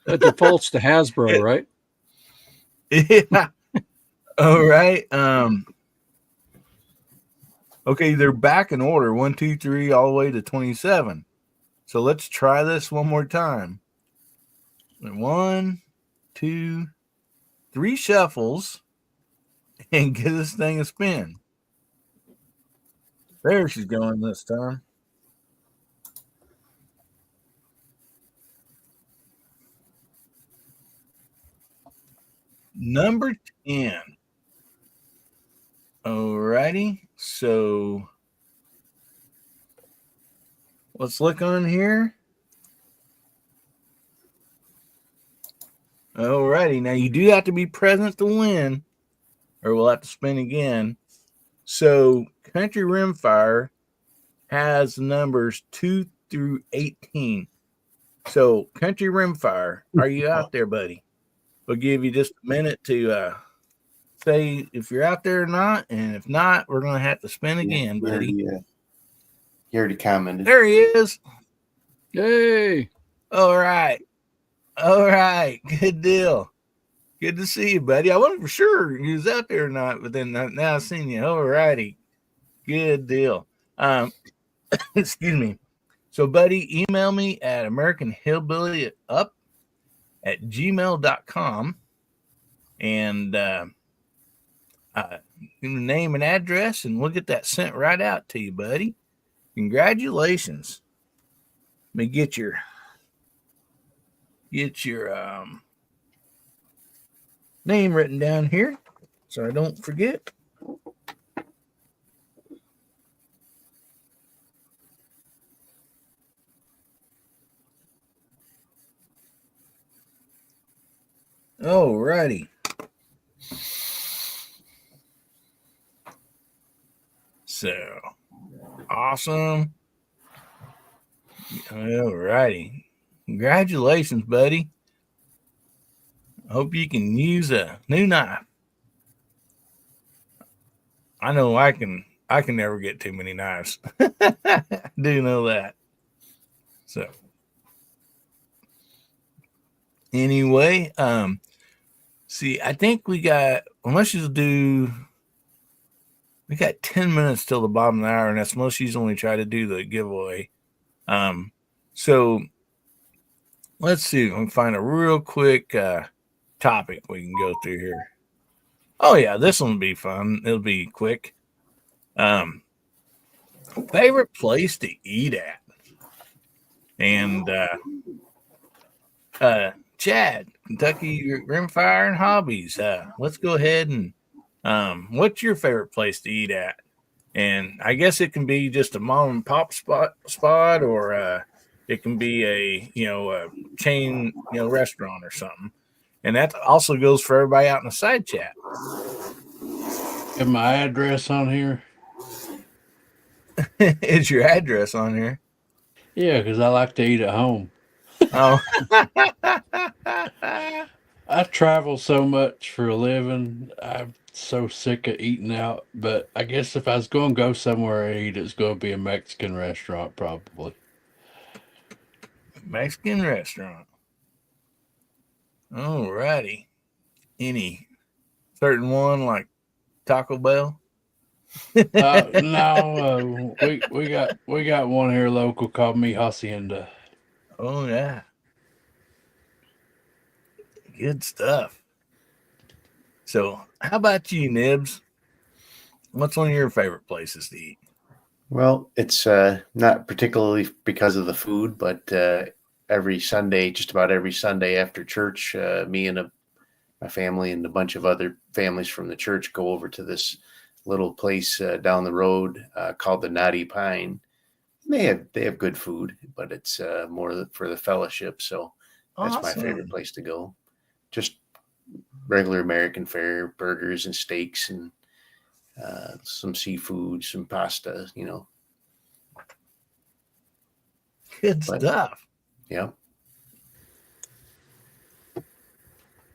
That defaults to Hasbro, right? Yeah. All right. Okay, they're back in order. 1, 2, 3, all the way to 27. So let's try this one more time. 1, 2, 3 shuffles and give this thing a spin. There she's going this time. Number 10. Alrighty. So let's look on here. Alrighty. Now you do have to be present to win, or we'll have to spin again. So Country Rimfire has numbers 2 through 18. So Country Rimfire, are you out there, buddy? We'll give you just a minute to say if you're out there or not, and if not, we're gonna have to spin again, buddy. He already commented. There he is. Yay! All right, good deal. Good to see you, buddy. I wasn't for sure you was out there or not, but then now I've seen you. All righty, good deal. Excuse me. So, buddy, email me at AmericanHillbillyUp@gmail.com and name and address, and we'll get that sent right out to you, buddy. Congratulations. Let me get your name written down here so I don't forget. All righty. So awesome. All righty. Congratulations, buddy. I hope you can use a new knife. I know I can never get too many knives. I do know that. So anyway, see, I think we got 10 minutes till the bottom of the hour, and that's most usually try to do the giveaway. So let's see. I'm gonna find a real quick topic we can go through here. Oh yeah, this one will be fun. It'll be quick. Favorite place to eat at? And Chad, Kentucky Rimfire and Hobbies. Let's go ahead and what's your favorite place to eat at? And I guess it can be just a mom and pop spot, or it can be a chain restaurant or something. And that also goes for everybody out in the side chat. Have my address on here? Is your address on here? Yeah, because I like to eat at home. Oh. I travel so much for a living. I'm so sick of eating out. But I guess if I was going to go somewhere and eat, it's going to be a Mexican restaurant, probably. Mexican restaurant. Alrighty. Any certain one like Taco Bell? No, we got one here local called Mi Hacienda. Oh yeah. Good stuff. So how about you, Nibs? What's one of your favorite places to eat? Well, it's not particularly because of the food, but every Sunday, just about every Sunday after church, me and my family and a bunch of other families from the church go over to this little place down the road called the Knotty Pine. They have good food, but it's more for the fellowship. So that's my favorite place to go. Just regular American fare, burgers and steaks and some seafood, some pasta, Good stuff. Yeah.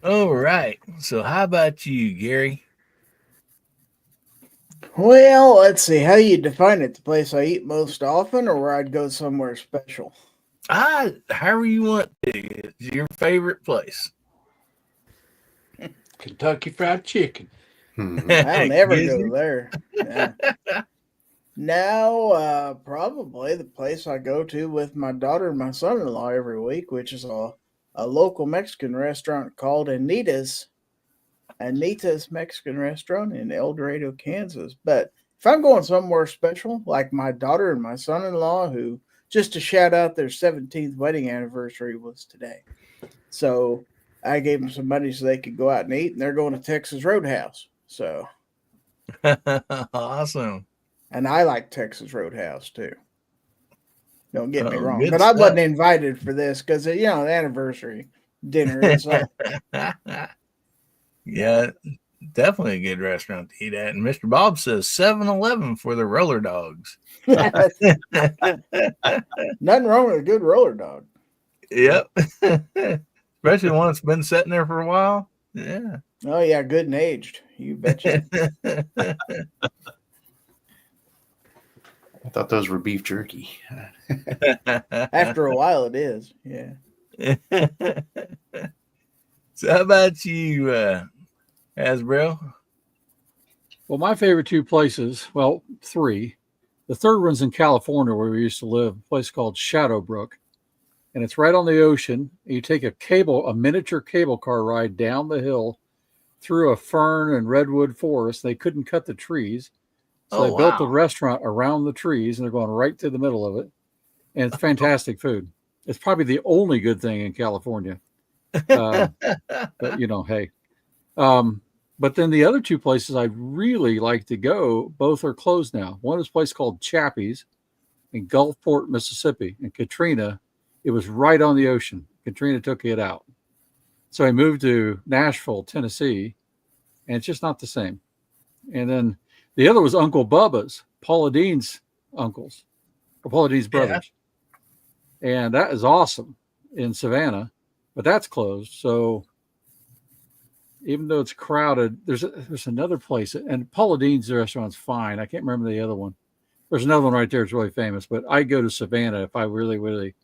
All right. So how about you, Gary? Well, let's see. How do you define it? The place I eat most often, or where I'd go somewhere special? However you want to. It's your favorite place. Kentucky Fried Chicken. I'll never go there. Yeah. Now, probably the place I go to with my daughter and my son-in-law every week, which is a local Mexican restaurant called Anita's Mexican Restaurant in El Dorado, Kansas. But if I'm going somewhere special, like my daughter and my son-in-law, who, just to shout out, their 17th wedding anniversary was today. So I gave them some money so they could go out and eat, and they're going to Texas Roadhouse. So awesome. And I like Texas Roadhouse too. Don't get me wrong. Good But stuff. I wasn't invited for this because, the anniversary dinner is like. Yeah, definitely a good restaurant to eat at. And Mr. Bob says 7-Eleven for the roller dogs. Nothing wrong with a good roller dog. Yep. Especially one that's been sitting there for a while. Yeah. Oh, yeah, good and aged. You betcha. I thought those were beef jerky. After a while, it is. Yeah. So, how about you, Hasbro? Well, my favorite two places, well, three. The third one's in California where we used to live, a place called Shadowbrook. And it's right on the ocean. You take a miniature cable car ride down the hill through a fern and redwood forest. They couldn't cut the trees. So they built the restaurant around the trees, and they're going right through the middle of it. And it's fantastic food. It's probably the only good thing in California. But, hey. But then the other two places I'd really like to go, both are closed now. One is a place called Chappie's in Gulfport, Mississippi. And Katrina, it was right on the ocean. Katrina took it out. So I moved to Nashville, Tennessee, and it's just not the same. And then the other was Uncle Bubba's, Paula Dean's uncles, or Paula Dean's brothers. Yeah. And that is awesome in Savannah, but that's closed. So even though it's crowded, there's another place, and Paula Dean's restaurant's fine. I can't remember the other one. There's another one right there that's really famous, but I go to Savannah if I really, really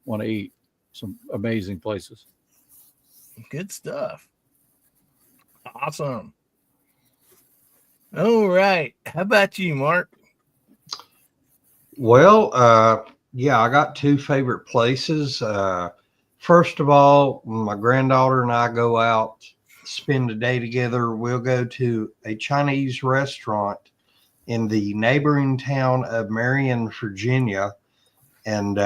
want to eat. Some amazing places. Good stuff. Awesome. All right. How about you, Mark? Well, yeah, I got two favorite places. First of all, when my granddaughter and I go out, spend a day together, we'll go to a Chinese restaurant in the neighboring town of Marion, Virginia, and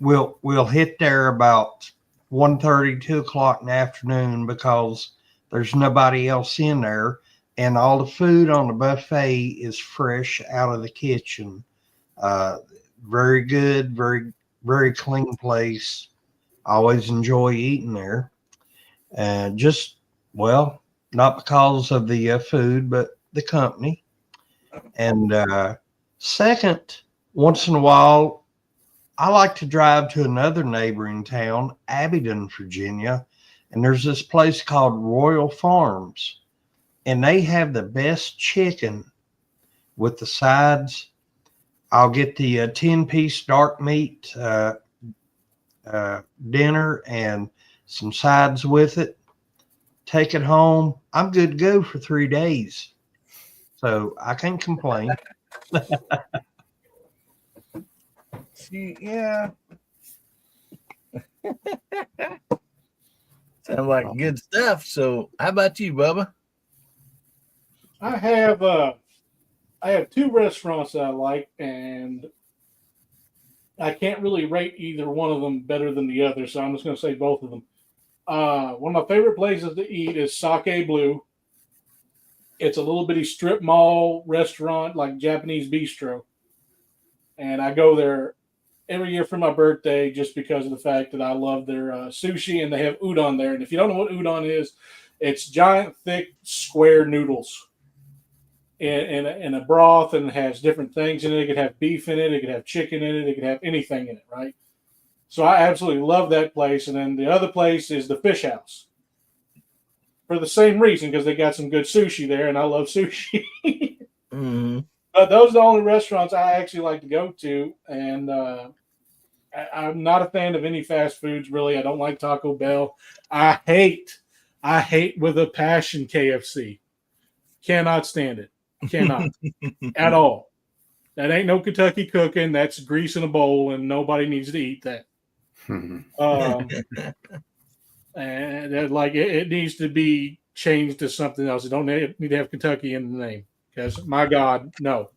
we'll hit there about 1:30, 2 o'clock in the afternoon because there's nobody else in there. And all the food on the buffet is fresh out of the kitchen. Very good, very, very clean place. I always enjoy eating there. Just, well, not because of the food, but the company. And second, once in a while, I like to drive to another neighboring town, Abingdon, Virginia, and there's this place called Royal Farms, and they have the best chicken with the sides. I'll get the 10-piece dark meat dinner and some sides with it. Take it home. I'm good to go for 3 days. So I can't complain. See, yeah. Sounds like good stuff. So, how about you, Bubba? I have two restaurants that I like, and I can't really rate either one of them better than the other, so I'm just going to say both of them. One of my favorite places to eat is Sake Blue. It's a little bitty strip mall restaurant, like Japanese bistro, and I go there every year for my birthday just because of the fact that I love their sushi, and they have udon there. And if you don't know what udon is, it's giant, thick, square noodles in a broth, and it has different things in it. It could have beef in it, it could have chicken in it, it could have anything in it, right? So I absolutely love that place. And then the other place is the Fish House for the same reason, because they got some good sushi there, and I love sushi. Mm-hmm. But those are the only restaurants I actually like to go to, and I'm not a fan of any fast foods, really. I don't like Taco Bell. I hate with a passion KFC. Cannot stand it. Cannot at all. That ain't no Kentucky cooking. That's grease in a bowl, and nobody needs to eat that. And it needs to be changed to something else. It don't need to have Kentucky in the name, because my God, no.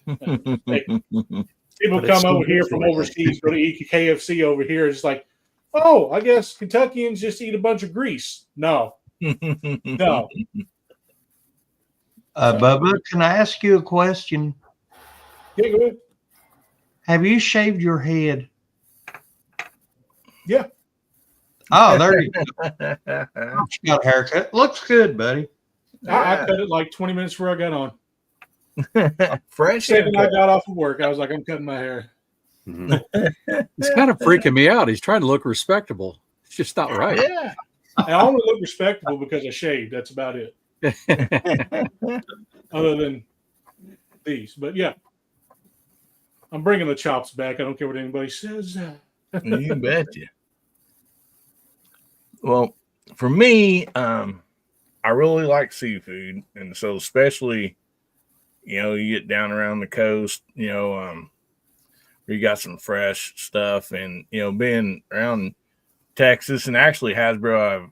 People come over here from overseas, go to eat KFC over here. It's like, oh, I guess Kentuckians just eat a bunch of grease. No. Bubba, can I ask you a question? Yeah, go ahead. Have you shaved your head? Yeah. Oh, there you go. You got a haircut. Looks good, buddy. I cut it like 20 minutes before I got on. Fresh Second I haircut. got off of work, I was like, I'm cutting my hair. It's kind of freaking me out. He's trying to look respectable. It's just not right. Yeah. I only look respectable because I shaved. That's about it. Other than these. But yeah. I'm bringing the chops back. I don't care what anybody says. You betcha. Well, for me, I really like seafood, and so especially, you get down around the coast, where you got some fresh stuff, and being around Texas and actually Hasbro,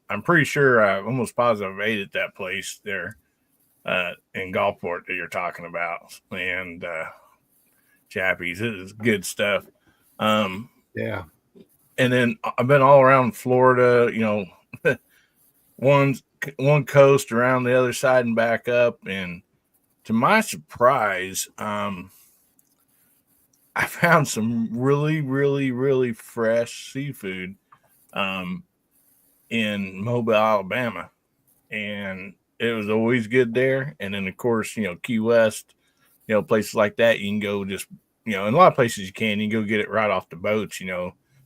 I'm pretty sure, I'm almost positive I've ate at that place there in Gulfport that you're talking about, and Chappie's. It is good stuff. Yeah. And then I've been all around Florida, one coast around the other side and back up. And to my surprise, I found some really, really, really fresh seafood in Mobile, Alabama. And it was always good there. And then, of course, Key West, places like that, you can go just, in a lot of places you can go get it right off the boats,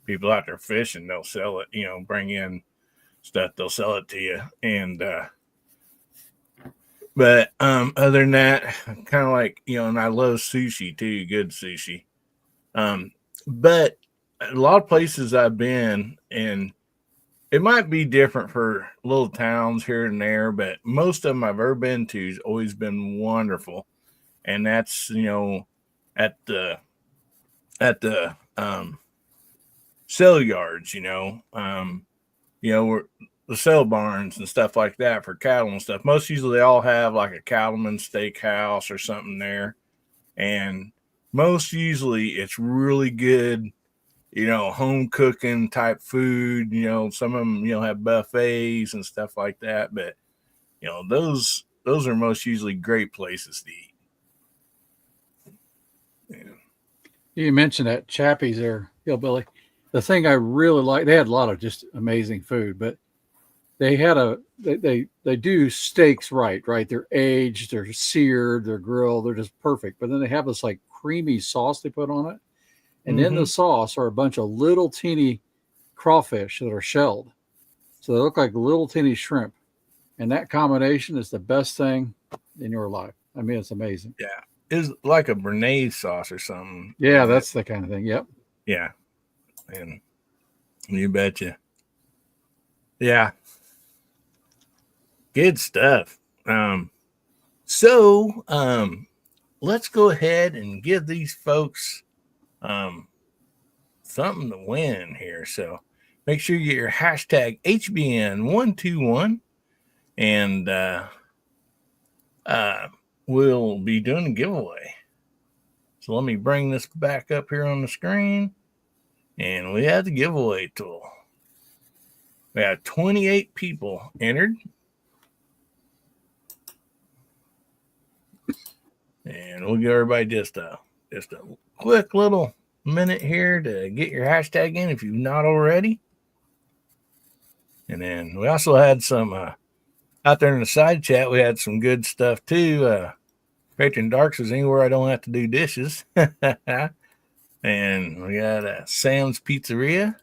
people out there fishing, they'll sell it, bring in stuff, they'll sell it to you. And, but other than that, kind of like, and I love sushi too, good sushi. But a lot of places I've been, and it might be different for little towns here and there, but most of them I've ever been to has always been wonderful. And that's, at the sale yards, where the sale barns and stuff like that for cattle and stuff. Most usually they all have like a cattleman's steakhouse or something there. And most usually it's really good, home cooking type food. Some of them, have buffets and stuff like that. But, those are most usually great places to eat. Yeah. You mentioned that Chappie's there, Hillbilly. The thing I really like, they had a lot of just amazing food, but they had they do steaks right. They're aged, they're seared, they're grilled, they're just perfect. But then they have this like creamy sauce they put on it, and in the sauce are a bunch of little teeny crawfish that are shelled, so they look like little teeny shrimp. And that combination is the best thing in your life. I mean, it's amazing. Yeah. It's like a béarnaise sauce or something. Yeah, that's the kind of thing. Yep. Yeah. And you betcha. Yeah. Good stuff. So let's go ahead and give these folks something to win here. So make sure you get your hashtag HBN121 and we'll be doing a giveaway. So let me bring this back up here on the screen. And we have the giveaway tool. We have 28 people entered. And we'll give everybody just a quick little minute here to get your hashtag in if you've not already. And then we also had some out there in the side chat. We had some good stuff too. Patron Dark says anywhere I don't have to do dishes. And we got Sam's Pizzeria,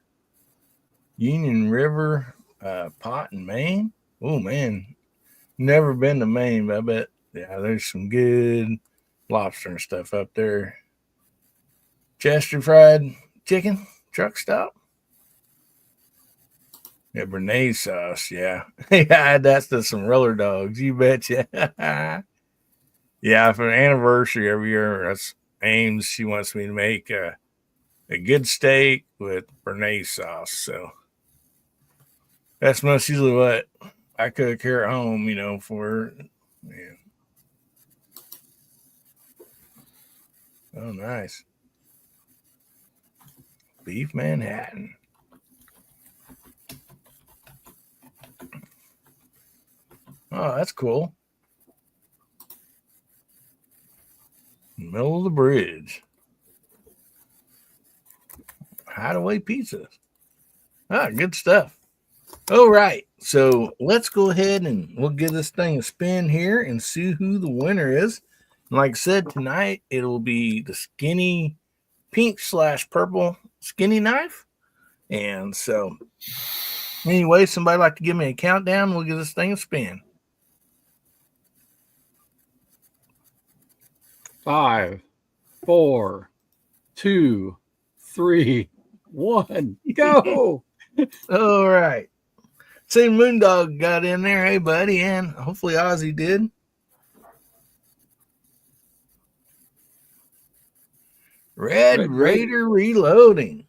Union River Pot in Maine. Oh man, never been to Maine, but I bet there's some good lobster and stuff up there. Chester Fried Chicken Truck Stop. Yeah, béarnaise sauce. Yeah, yeah, that's to some roller dogs. You betcha. Yeah, for an anniversary every year, that's Ames. She wants me to make a good steak with béarnaise sauce. So that's most usually what I cook here at home, for her. Yeah. Oh, nice. Beef Manhattan. Oh, that's cool. Middle of the bridge. Hideaway pizzas. Ah, good stuff. All right. So let's go ahead and we'll give this thing a spin here and see who the winner is. And like I said, tonight it'll be the skinny pink/purple skinny knife. And so anyway, somebody like to give me a countdown. We'll give this thing a spin. 5, 4, 2, 3, 1, go. All right. See, Moondog got in there. Hey, buddy. And hopefully Ozzy did. Red Raider Reloading.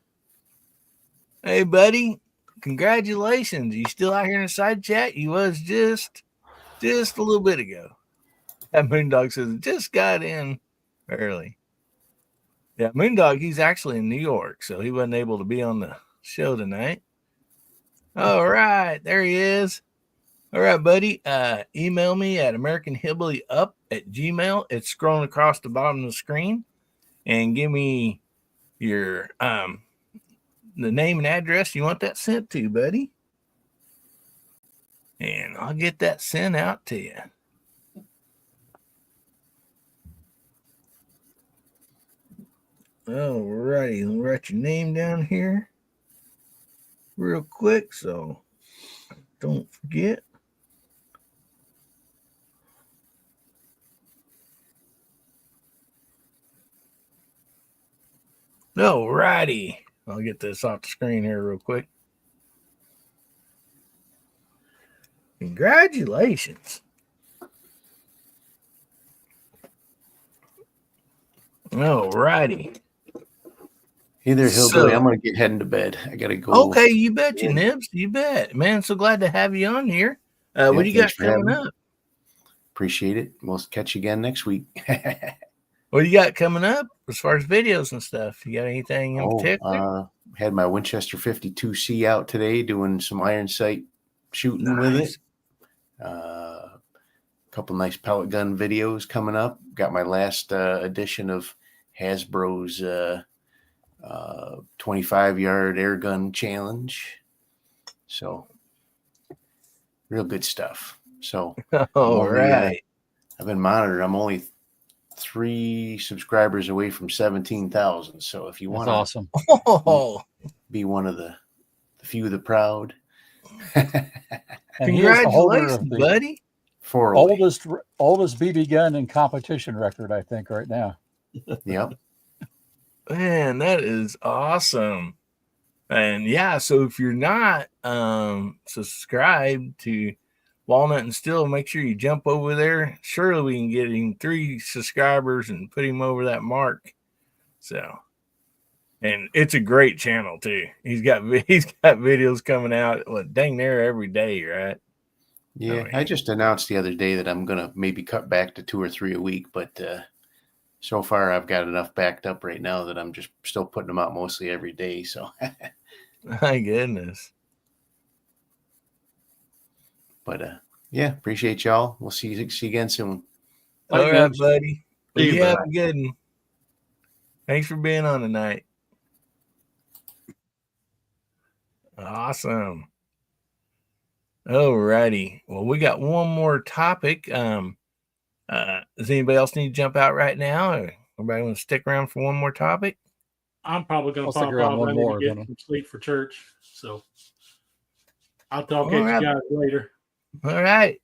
Hey, buddy. Congratulations. You still out here in the side chat? You was just a little bit ago. That Moondog says, just got in early. Yeah, Moondog, he's actually in New York, so he wasn't able to be on the show tonight. All right, there he is. All right, buddy. Email me at AmericanHillbillyUp@gmail. It's scrolling across the bottom of the screen. And give me your the name and address you want that sent to, buddy. And I'll get that sent out to you. All righty, I'll write your name down here real quick so don't forget. All righty. I'll get this off the screen here real quick. Congratulations. All righty. Hey there, Hillbilly. I'm going to get heading to bed. I got to go. Okay, you bet you, Nibs. You bet. Man, so glad to have you on here. What do you got coming up? Appreciate it. We'll catch you again next week. What do you got coming up as far as videos and stuff? You got anything in particular? Had my Winchester 52C out today doing some iron sight shooting with it. A couple nice pellet gun videos coming up. Got my last edition of Hasbro's 25-yard air gun challenge. So real good stuff. So All right. I've been monitored. I'm only 3 subscribers away from 17,000. So if you That's want to awesome. Oh, be one of the few, the proud, And he is the holder congratulations, of the buddy. 408. oldest BB gun in competition record, I think, right now. Yep. Man, that is awesome. And yeah, so if you're not subscribed to Walnut and Still, make sure you jump over there. Surely we can get him 3 subscribers and put him over that mark. So, and it's a great channel too. He's got videos coming out dang near every day, right? Yeah, I just announced the other day that I'm gonna maybe cut back to 2 or 3 a week, but so far I've got enough backed up right now that I'm just still putting them out mostly every day. So, My goodness. but yeah, appreciate y'all. We'll see you again soon. All right, buddy. Well, See you, you have buddy. a good one. Thanks for being on tonight. Awesome. All righty. Well, we got one more topic. Does anybody else need to jump out right now? Or everybody want to stick around for one more topic? I'm probably going I'll to stick pop around off. one I need more, to get gonna- some sleep for church. So I'll talk All at right. you guys later. All right.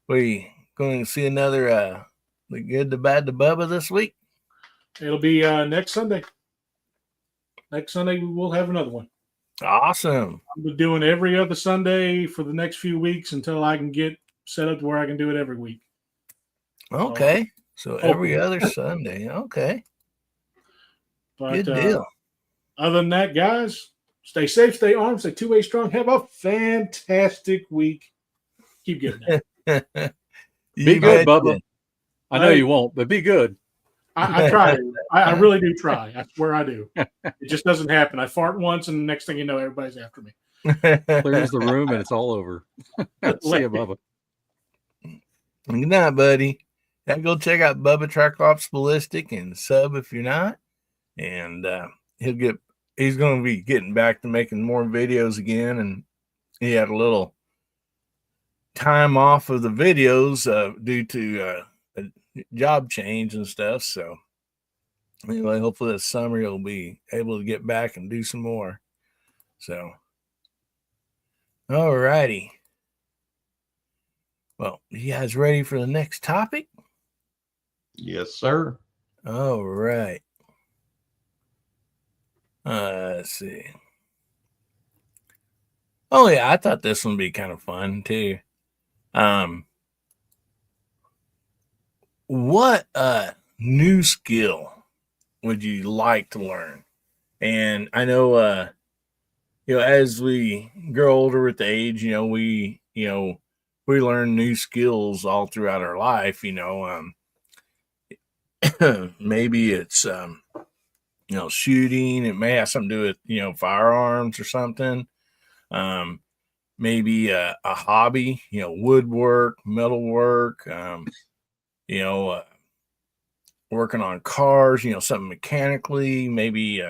We going to see another the good, the bad, the Bubba this week? It'll be next Sunday. Next Sunday, we'll have another one. Awesome. I'm doing every other Sunday for the next few weeks until I can get set up to where I can do it every week. Okay. So every other Sunday. Okay. But, Good deal. Other than that, guys, stay safe, stay armed, stay two-way strong. Have a fantastic week. Keep getting that. Be good, Bubba. I know Hey. you won't, but be good. I try to. I really do try. I swear I do. It just doesn't happen. I fart once, and the next thing you know, everybody's after me. Clears the room and it's all over. See you, Bubba. Good night, buddy. And go check out Bubba Triclops Ballistic and sub if you're not. And he's going to be getting back to making more videos again. And he had a little time off of the videos due to a job change and stuff. So anyway, hopefully this summer he'll be able to get back and do some more. So, all righty. Well, you guys ready for the next topic? Yes, sir. All right. Let's see. Oh yeah, I thought this one would be kind of fun too. What new skill would you like to learn? And I know as we grow older with age, we learn new skills all throughout our life, maybe it's shooting. It may have something to do with firearms or something. Maybe a hobby, woodwork, metalwork, working on cars, something mechanically, maybe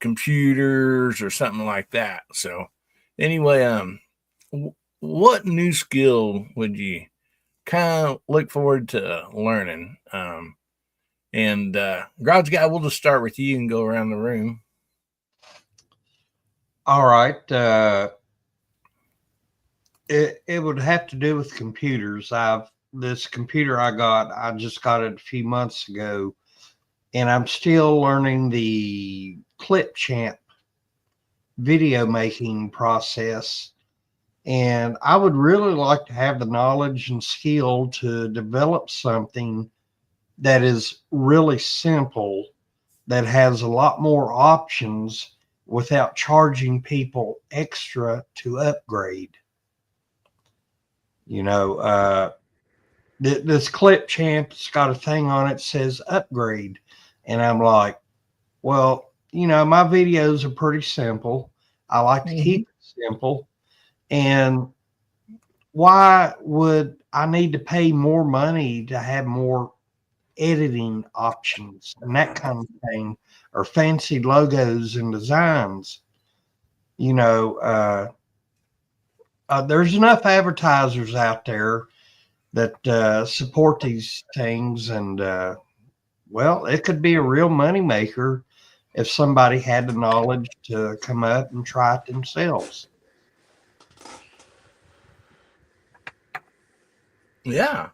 computers or something like that. So anyway, what new skill would you kind of look forward to learning? And Garage Guy, we'll just start with you and go around the room. All right. It would have to do with computers. This computer I just got it a few months ago, and I'm still learning the Clipchamp video making process. And I would really like to have the knowledge and skill to develop something that is really simple, that has a lot more options without charging people extra to upgrade. This Clipchamp's got a thing on it that says upgrade. And I'm like, well, my videos are pretty simple. I like to keep it simple. And why would I need to pay more money to have more editing options and that kind of thing, or fancy logos and designs? there's enough advertisers out there that support these things, and well, it could be a real moneymaker if somebody had the knowledge to come up and try it themselves. Yeah.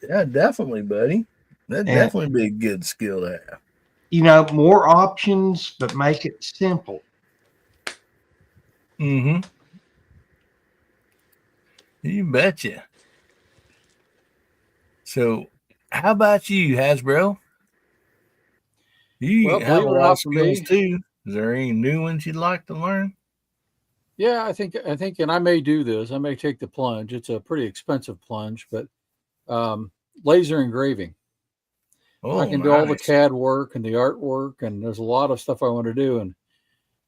Yeah, definitely, buddy. That'd And definitely be a good skill to have. more options, but make it simple. Mm-hmm. You betcha. So, how about you, Hasbro? You Well, have believe a it or lot of not, for skills me, too. Is there any new ones you'd like to learn? yeah, I think, and I may do this. I may take the plunge. It's a pretty expensive plunge, but um, laser engraving. I Oh, can do all the nice. CAD work and the artwork, and there's a lot of stuff I want to do. And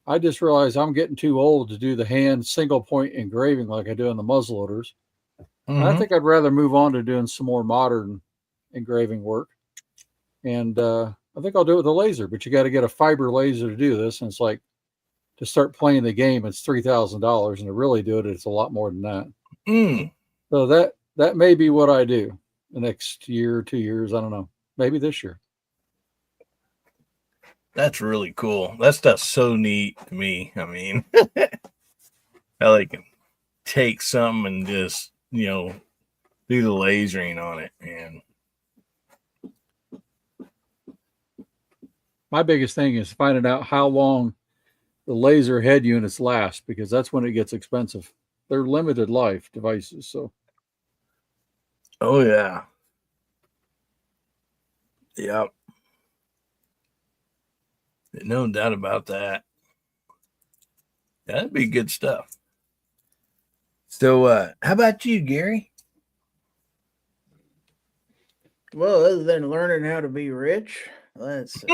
I just realized I'm getting too old to do the hand single point engraving like I do in the muzzleloaders. And I Mm-hmm. think I'd rather move on to doing some more modern engraving work. And I think I'll do it with a laser, but you got to get a fiber laser to do this. And it's like to start playing the game, it's $3,000, and to really do it, it's a lot more than that. Mm. So that may be what I do the next year, 2 years. I don't know. Maybe this year. That's really cool. That stuff's so neat to me. I mean, how they can take something and just, do the lasering on it. And My biggest thing is finding out how long the laser head units last, because that's when it gets expensive. They're limited life devices. So, oh, yeah. Yep. No doubt about that. That'd be good stuff. So, how about you, Gary? Well, other than learning how to be rich, let's see.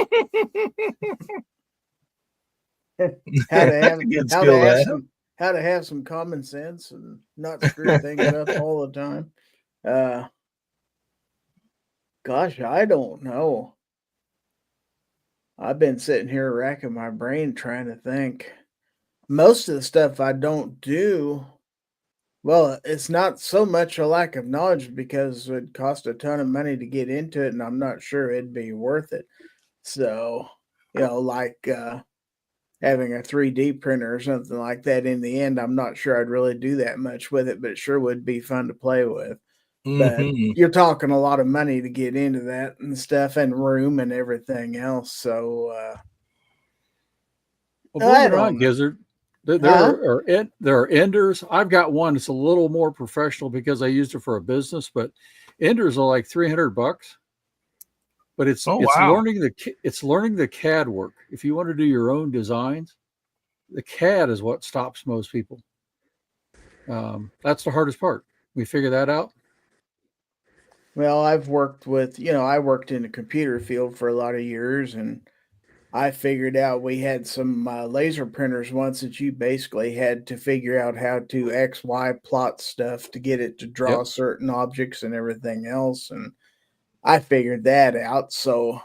how to have That's a good how to skill to have have. some common sense and not screw things up all the time. Gosh, I don't know. I've been sitting here racking my brain trying to think. Most of the stuff I don't do, well, it's not so much a lack of knowledge because it cost a ton of money to get into it, and I'm not sure it'd be worth it. So, like having a 3D printer or something like that, in the end, I'm not sure I'd really do that much with it, but it sure would be fun to play with. But Mm-hmm. you're talking a lot of money to get into that and stuff, and room and everything else. So well, I believe it or don't not, know. Gizzard, there Huh? there are enders. I've got one that's a little more professional because I used it for a business, but enders are like $300. But Oh, it's wow. learning the CAD work. If you want to do your own designs, the CAD is what stops most people. That's the hardest part. We figure that out. Well, I've worked with, I worked in the computer field for a lot of years, and I figured out we had some laser printers once that you basically had to figure out how to XY plot stuff to get it to draw Yep. certain objects and everything else. And I figured that out. So,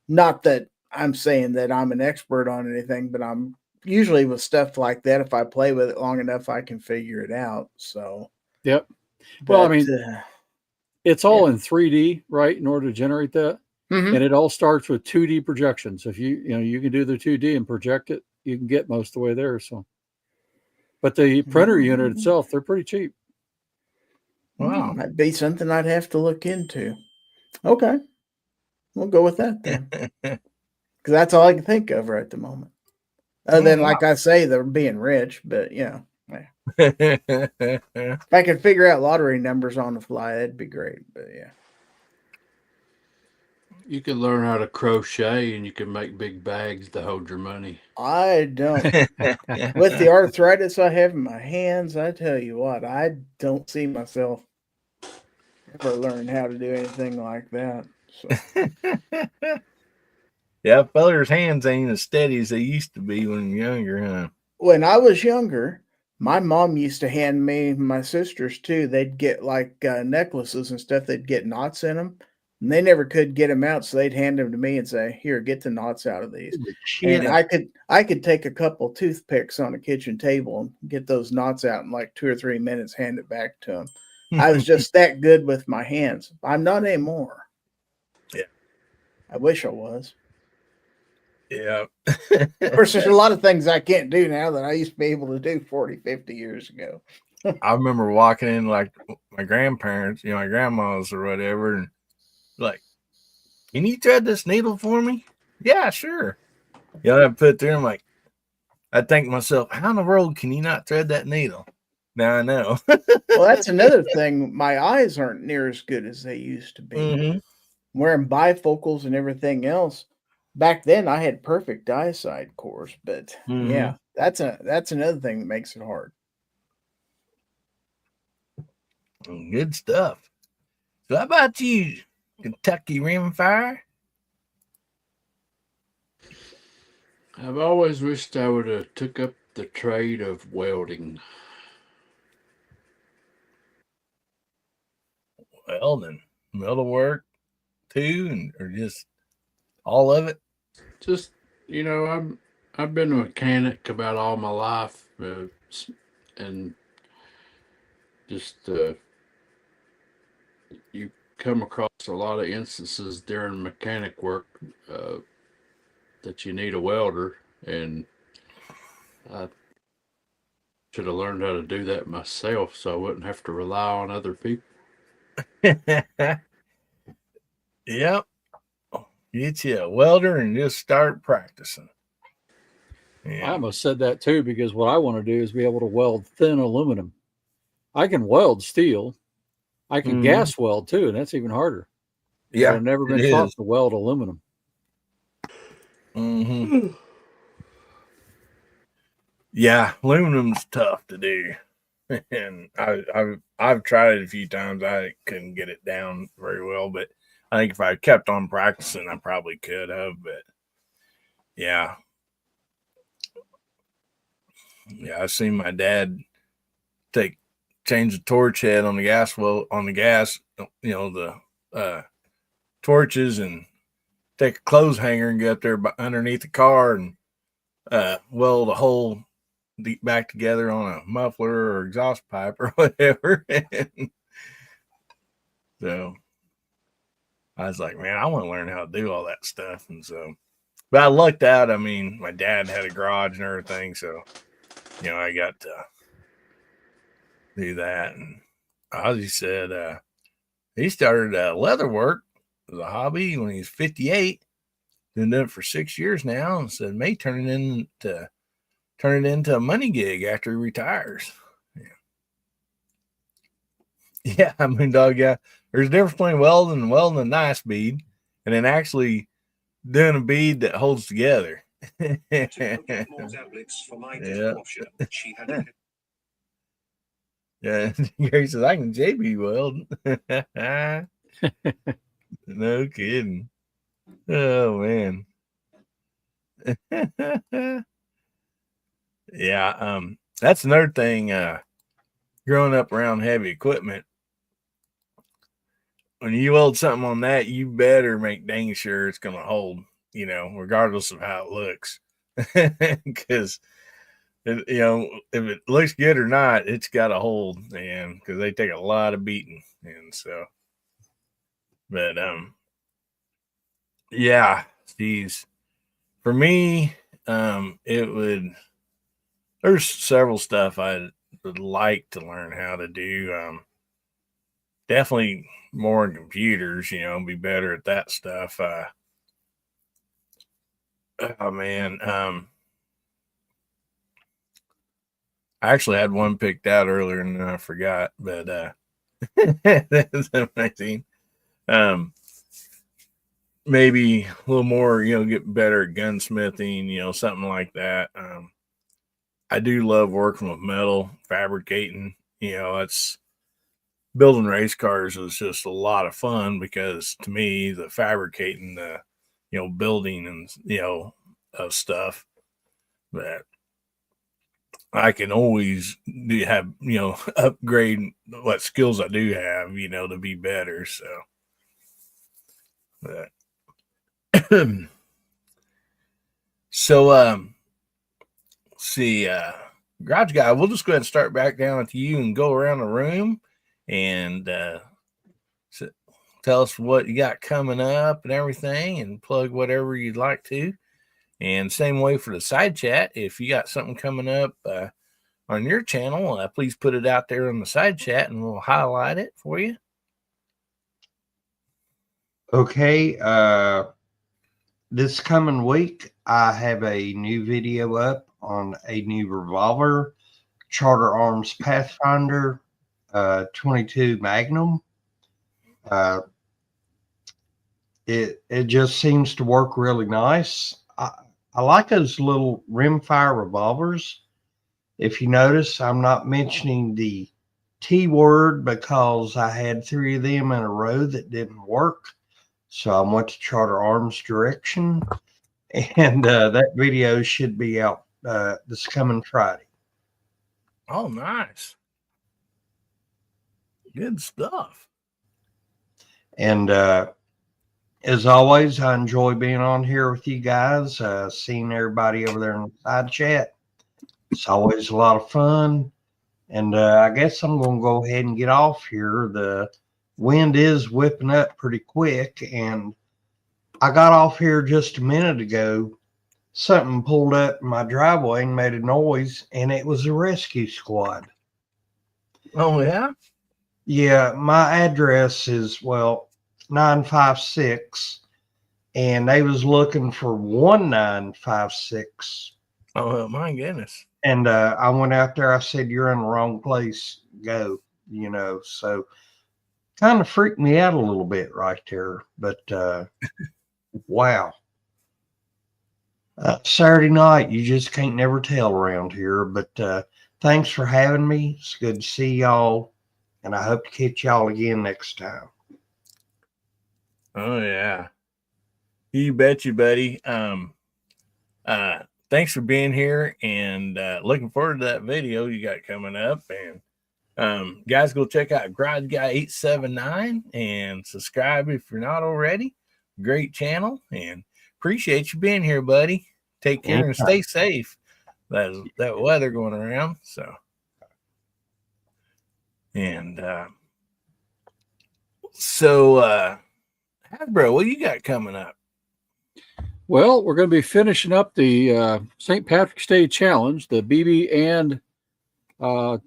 not that I'm saying that I'm an expert on anything, but I'm usually with stuff like that. If I play with it long enough, I can figure it out. So, Yep. Well, I but mean, it's yeah. all in 3D, right? In order to generate that. Mm-hmm. And it all starts with 2D projections. If you can do the 2D and project it, you can get most of the way there. So, but the printer unit itself, they're pretty cheap. Wow. Might be something I'd have to look into. Okay. We'll go with that then. Because that's all I can think of right at the moment. Other than, like I say, they're being rich, but if I could figure out lottery numbers on the fly, that'd be great. But yeah. You can learn how to crochet and you can make big bags to hold your money. I don't. With the arthritis I have in my hands, I tell you what, I don't see myself ever learning how to do anything like that. So. Yeah, fellas' hands ain't as steady as they used to be when you're younger, huh? When I was younger, my mom used to hand me my sisters too. They'd get like necklaces and stuff. They'd get knots in them. And they never could get them out, so they'd hand them to me and say, "Here, get the knots out of these." Shit. And I could take a couple toothpicks on a kitchen table and get those knots out in like 2 or 3 minutes, hand it back to them. I was just that good with my hands. I'm not anymore. Yeah. I wish I was. Yeah. Of course, there's a lot of things I can't do now that I used to be able to do 40, 50 years ago. I remember walking in like my grandparents, my grandma's or whatever, and like, can you thread this needle for me? Yeah, sure. I put it there. I'm like, I think to myself, how in the world can you not thread that needle? Now I know. Well, that's another thing. My eyes aren't near as good as they used to be. Mm-hmm. Wearing bifocals and everything else. Back then, I had perfect eyesight, of course, but yeah, that's another thing that makes it hard. Good stuff. So how about you, Kentucky Rimfire? I've always wished I would have took up the trade of welding. Welding, metal work too, or just all of it? Just I've been a mechanic about all my life, and just you come across a lot of instances during mechanic work that you need a welder, and I should have learned how to do that myself so I wouldn't have to rely on other people. Yep. Get you a welder and just start practicing. I almost said that too, because what I want to do is be able to weld thin aluminum. I can weld steel. I can gas weld too, and that's even harder. Yeah. But I've never been taught to weld aluminum. Mm-hmm. Yeah, aluminum's tough to do. And I've tried it a few times. I couldn't get it down very well, but I think if I kept on practicing, I probably could have. But yeah, I've seen my dad change the torch head on the gas the torches, and take a clothes hanger and get up there underneath the car and weld a hole back together on a muffler or exhaust pipe or whatever. So I was like, man, I want to learn how to do all that stuff. And so, but I lucked out. I mean, my dad had a garage and everything. So, I got to do that. And Ozzy said he started leather work as a hobby when he was 58. Been doing it for 6 years now, and said may turn it into a money gig after he retires. Yeah, I mean, dog, yeah. There's a difference between welding a nice bead and then actually doing a bead that holds together. Yeah. Yeah, Gary says, I can JB weld. No kidding. Oh, man. Yeah, that's another thing, growing up around heavy equipment. When you weld something on that, you better make dang sure it's going to hold, regardless of how it looks. Because, if it looks good or not, it's got to hold, man, because they take a lot of beating. And so, but, yeah, geez. For me, there's several stuff I would like to learn how to do. Definitely more in computers, be better at that stuff. Oh man. I actually had one picked out earlier and then I forgot, but that's amazing. Maybe a little more, get better at gunsmithing, something like that. I do love working with metal, fabricating, it's building race cars is just a lot of fun because to me, the fabricating, the, building and, of stuff that I can always have, upgrade what skills I do have, to be better. So, So, see, Garage Guy, we'll just go ahead and start back down with you and go around the room and tell us what you got coming up and everything and plug whatever you'd like to. And same way for the side chat. If you got something coming up on your channel, please put it out there on the side chat and we'll highlight it for you. Okay. This coming week, I have a new video up on a new revolver, Charter Arms Pathfinder 22 Magnum. It just seems to work really nice. I like those little rimfire revolvers. If you notice, I'm not mentioning the T word because I had 3 of them in a row that didn't work. So I went to Charter Arms direction, and that video should be out this coming Friday. Oh, nice. Good stuff. And as always, I enjoy being on here with you guys, seeing everybody over there in the side chat. It's always a lot of fun. And I guess I'm going to go ahead and get off here. The wind is whipping up pretty quick, and I got off here just a minute ago. Something pulled up in my driveway and made a noise, and it was a rescue squad. Oh, yeah? Yeah, my address is, 956, and they was looking for 1956. Oh, my goodness. And I went out there. I said, "You're in the wrong place. Go." So kind of freaked me out a little bit right there. But wow. Saturday night, you just can't never tell around here. But thanks for having me. It's good to see y'all. And I hope to catch y'all again next time. Oh, yeah. You bet you, buddy. Thanks for being here, and looking forward to that video you got coming up. And guys, go check out Garage Guy 879 and subscribe if you're not already. Great channel, and appreciate you being here, buddy. Take care and stay safe. That weather going around. So, and Hasbro, what you got coming up? Well, we're going to be finishing up the St. Patrick's Day Challenge, the BB and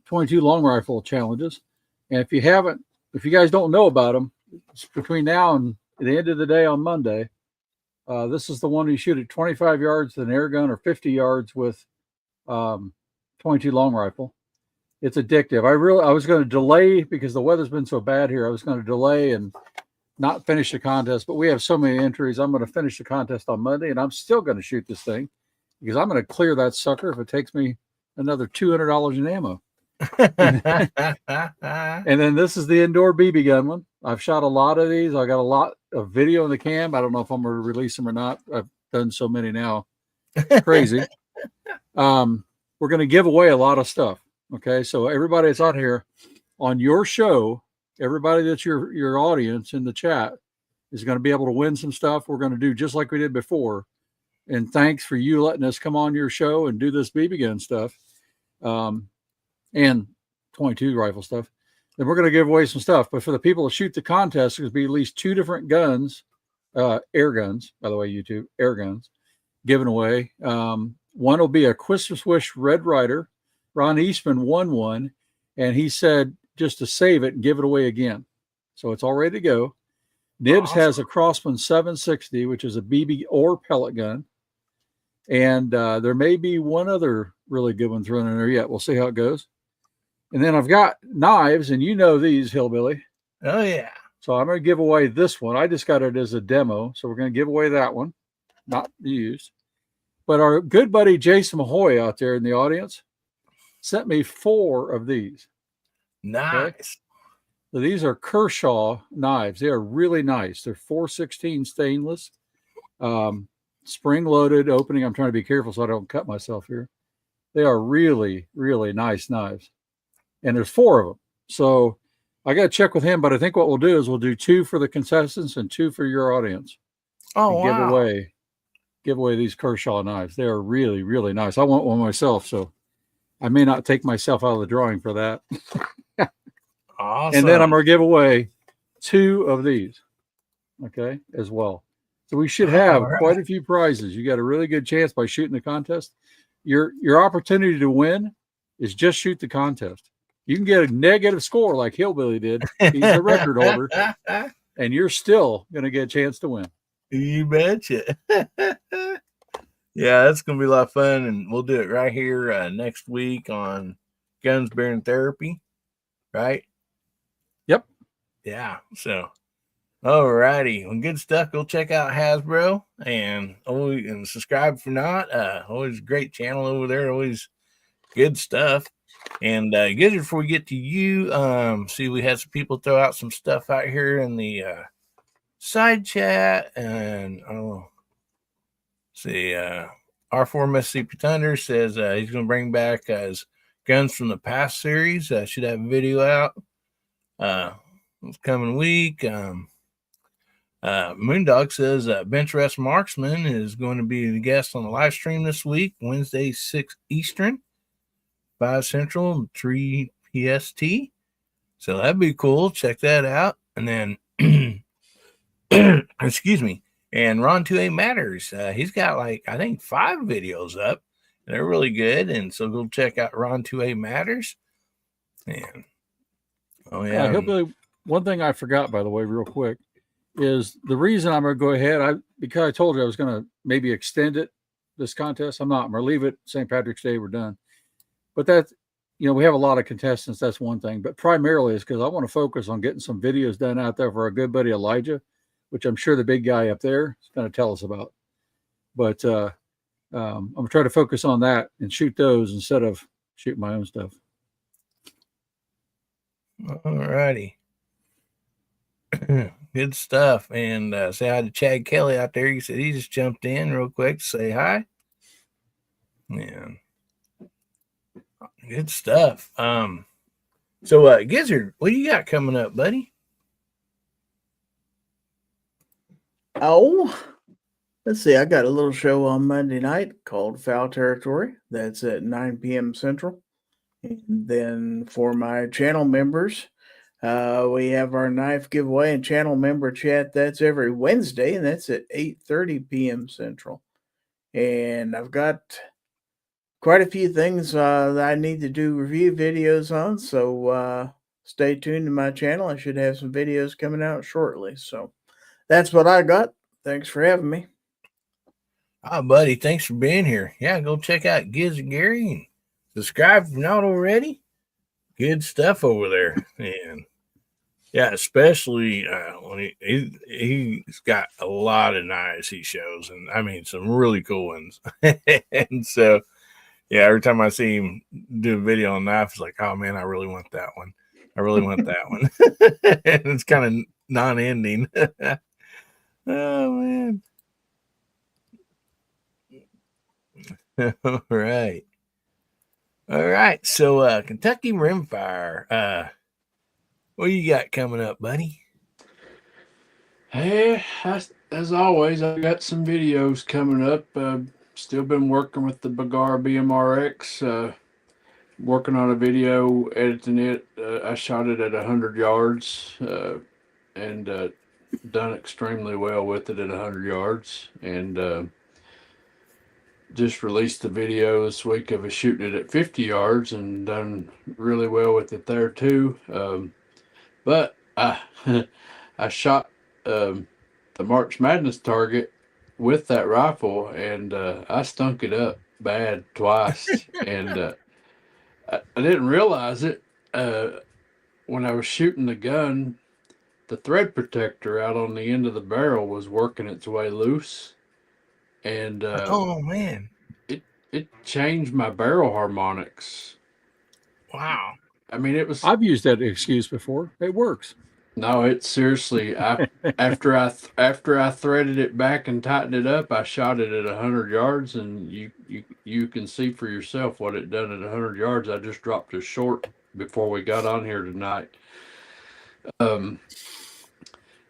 22 long rifle challenges. And if you guys don't know about them, it's between now and the end of the day on Monday. This is the one you shoot at 25 yards with an air gun or 50 yards with 22 long rifle. It's addictive. I was going to delay because the weather's been so bad here. I was going to delay and not finish the contest, but we have so many entries. I'm going to finish the contest on Monday, and I'm still going to shoot this thing because I'm going to clear that sucker if it takes me another $200 in ammo. And then this is the indoor BB gun one. I've shot a lot of these. I got a lot of video in the cam. I don't know if I'm going to release them or not. I've done so many now. Crazy. We're going to give away a lot of stuff. Okay, so everybody that's out here on your show, everybody that's your audience in the chat is going to be able to win some stuff. We're going to do just like we did before. And thanks for you letting us come on your show and do this BB gun stuff and 22 rifle stuff. Then we're going to give away some stuff. But for the people that shoot the contest, there's going to be at least 2 different guns, air guns, by the way, YouTube, air guns, given away. One will be a Christmas Wish Red Ryder. Ron Eastman won one, and he said just to save it and give it away again. So it's all ready to go. Nibs has a Crossman 760, which is a BB or pellet gun. And there may be one other really good one thrown in there yet. We'll see how it goes. And then I've got knives, and you know these, Hillbilly. Oh, yeah. So I'm going to give away this one. I just got it as a demo, so we're going to give away that one, not used. But our good buddy Jason Mahoy out there in the audience sent me 4 of these. Nice. Okay? So these are Kershaw knives. They are really nice. They're 416 stainless, spring-loaded opening. I'm trying to be careful so I don't cut myself here. They are really, really nice knives. And there's 4 of them. So I got to check with him, but I think what we'll do is we'll do 2 for the contestants and 2 for your audience. Oh, and give away these Kershaw knives. They are really, really nice. I want one myself, so I may not take myself out of the drawing for that. Awesome. And then I'm going to give away 2 of these, okay, as well. So we should have quite a few prizes. You got a really good chance by shooting the contest. Your opportunity to win is just shoot the contest. You can get a negative score like Hillbilly did. He's the record holder, and you're still going to get a chance to win. You betcha. Yeah, that's going to be a lot of fun, and we'll do it right here next week on Guns, Beer, and Therapy, right? Yep. Yeah, so, all righty. Well, good stuff. Go check out Hasbro, and subscribe if you're not. Always a great channel over there. Always good stuff. And Gizzard, before we get to you, see, we had some people throw out some stuff out here in the side chat, and see, R4 Mississippi Thunder says he's going to bring back his Guns from the Past series. Should have a video out this coming week. Moondog says Bench Rest Marksman is going to be the guest on the live stream this week, Wednesday, 6 Eastern, 5 Central, 3 PST. So that'd be cool. Check that out. And then, excuse me. And Ron 2A Matters. He's got I think 5 videos up. And they're really good. And so go check out Ron 2A Matters. And Hillbilly, one thing I forgot, by the way, real quick, is the reason I'm going to go ahead. Because I told you I was going to maybe extend this contest. I'm not. I'm going to leave it St. Patrick's Day. We're done. But that, we have a lot of contestants. That's one thing. But primarily is because I want to focus on getting some videos done out there for our good buddy Elijah, which I'm sure the big guy up there is going to tell us about. But I'm going to try to focus on that and shoot those instead of shooting my own stuff. All righty. Good stuff. And say hi to Chad Kelly out there. He said he just jumped in real quick to say hi. And good stuff. So Gizzard, what do you got coming up, buddy? Oh, let's see. I got a little show on Monday night called Foul Territory. That's at 9 p.m. Central. And then for my channel members, we have our knife giveaway and channel member chat. That's every Wednesday, and that's at 8:30 p.m. Central. And I've got quite a few things that I need to do review videos on, so stay tuned to my channel. I should have some videos coming out shortly. So that's what I got. Thanks for having me. Buddy, thanks for being here. Yeah, go check out Giz and Gary and subscribe if you're not already. Good stuff over there. And yeah, especially when he's got a lot of knives he shows, and I mean some really cool ones. And so yeah, every time I see him do a video on knife, it's like, oh man, I really want that one. I really want that one. And it's kind of non-ending. Oh man. All right. So Kentucky Rimfire. What you got coming up, buddy? Hey, as always, I got some videos coming up. Still been working with the Bagar BMRX. Working on a video, editing it. I shot it at 100 yards and done extremely well with it at 100 yards. And just released the video this week of us shooting it at 50 yards and done really well with it there too. But I shot the March Madness target with that rifle, and I stunk it up bad twice. And I didn't realize it when I was shooting the gun. The thread protector out on the end of the barrel was working its way loose, and oh man, it changed my barrel harmonics. Wow. I mean, it was. I've used that excuse before. It works. No, it seriously. After I threaded it back and tightened it up, I shot it at 100 yards, and you can see for yourself what it done at 100 yards. I just dropped a short before we got on here tonight.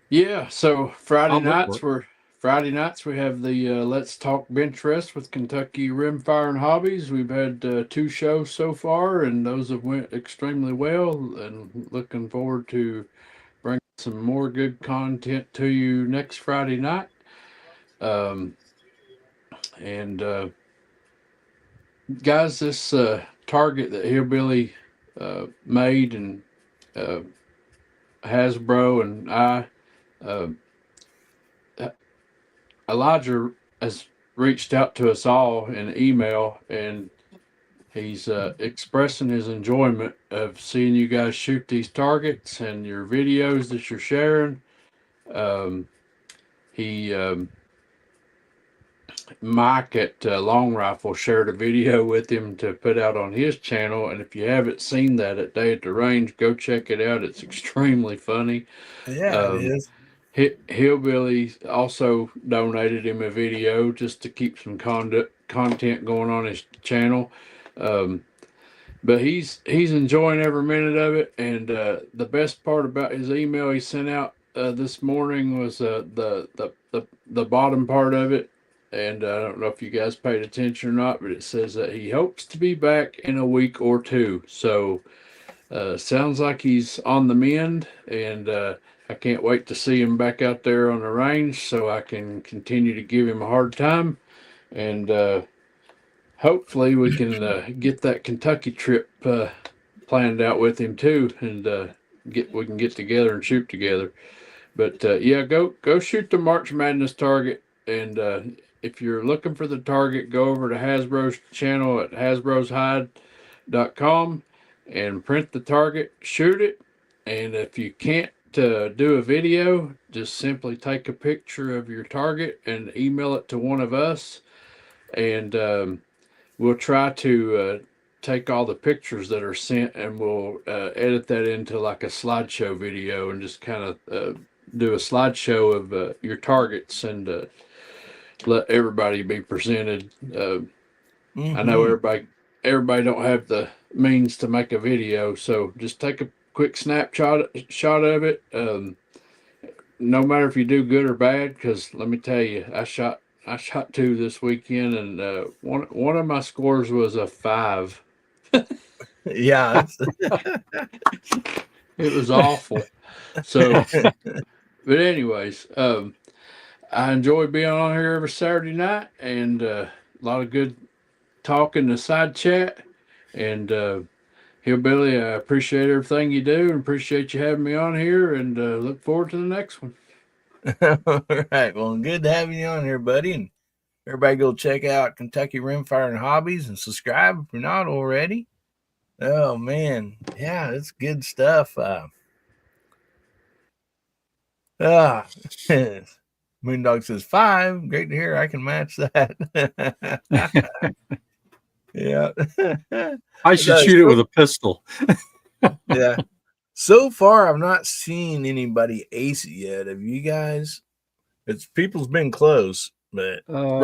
Yeah, so Friday I'll look nights for we have the Let's Talk Bench Rest with Kentucky Rimfire and Hobbies. We've had 2 shows so far, and those have went extremely well. And looking forward to bringing some more good content to you next Friday night. And guys, this target that Hillbilly made, and uh, Hasbro and I. Uh, Elijah has reached out to us all in email, and he's expressing his enjoyment of seeing you guys shoot these targets and your videos that you're sharing. He Mike at Long Rifle shared a video with him to put out on his channel, and if you haven't seen that at Day at the Range, go check it out. It's extremely funny. Yeah, it is. Hillbilly also donated him a video just to keep some content going on his channel. But he's enjoying every minute of it. And the best part about his email he sent out this morning was the bottom part of it. And I don't know if you guys paid attention or not, but it says that he hopes to be back in a week or 2. So sounds like he's on the mend, and I can't wait to see him back out there on the range so I can continue to give him a hard time. And hopefully we can get that Kentucky trip planned out with him too, and we can get together and shoot together. But yeah, go shoot the March Madness target, and if you're looking for the target, go over to Hasbro's channel at hasbroshide.com and print the target, shoot it. And if you can't do a video, just simply take a picture of your target and email it to one of us, and we'll try to take all the pictures that are sent, and we'll edit that into like a slideshow video, and just kind of do a slideshow of your targets, and let everybody be presented. I know everybody don't have the means to make a video, so just take a quick snapshot of it. No matter if you do good or bad, because let me tell you, I shot 2 this weekend, and one of my scores was a 5. Yeah, It was awful. So, but anyways, I enjoy being on here every Saturday night, and a lot of good talk in the side chat. And Hillbilly, I appreciate everything you do, and appreciate you having me on here, and look forward to the next one. all right. Well, good to have you on here, buddy. And everybody go check out Kentucky Rimfire and Hobbies and subscribe if you're not already. Oh man, yeah, it's good stuff. Moondog says 5. Great to hear. I can match that. Yeah. I should shoot it with a pistol. Yeah. So far, I've not seen anybody ace it yet. Have you guys? It's people's been close, but Boom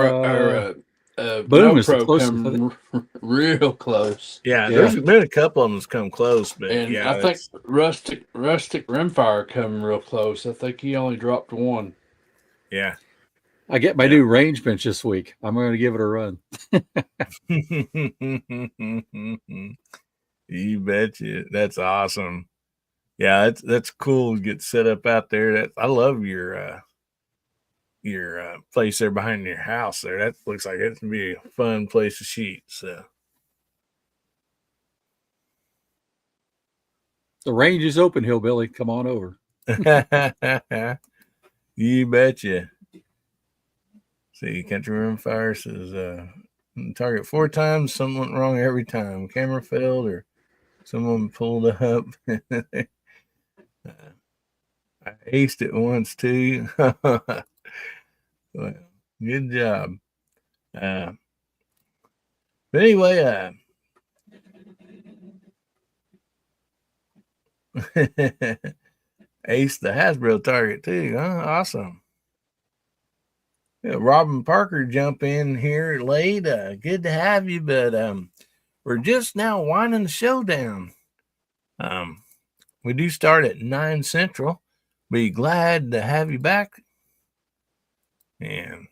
No is the Pro closest. come real close. yeah, Yeah. there's been a couple of them that's come close, but And yeah, I think Rustic Rimfire come real close. I think he only dropped 1. yeah. I get my new range bench this week. I'm going to give it a run. You betcha. That's awesome. Yeah, that's cool to get set up out there. I love your place there behind your house there. That looks like it's gonna be a fun place to shoot. So The range is open, Hillbilly. Come on over. you betcha. See, Country Rimfire says target 4 times, something went wrong every time. Camera failed or someone pulled up. I aced it once too. Well, good job. But anyway, ace the Hasbro target too. Huh? Awesome. Yeah, Robin Parker jump in here late. Good to have you, but we're just now winding the show down. we do start at 9 Central. Be glad to have you back. And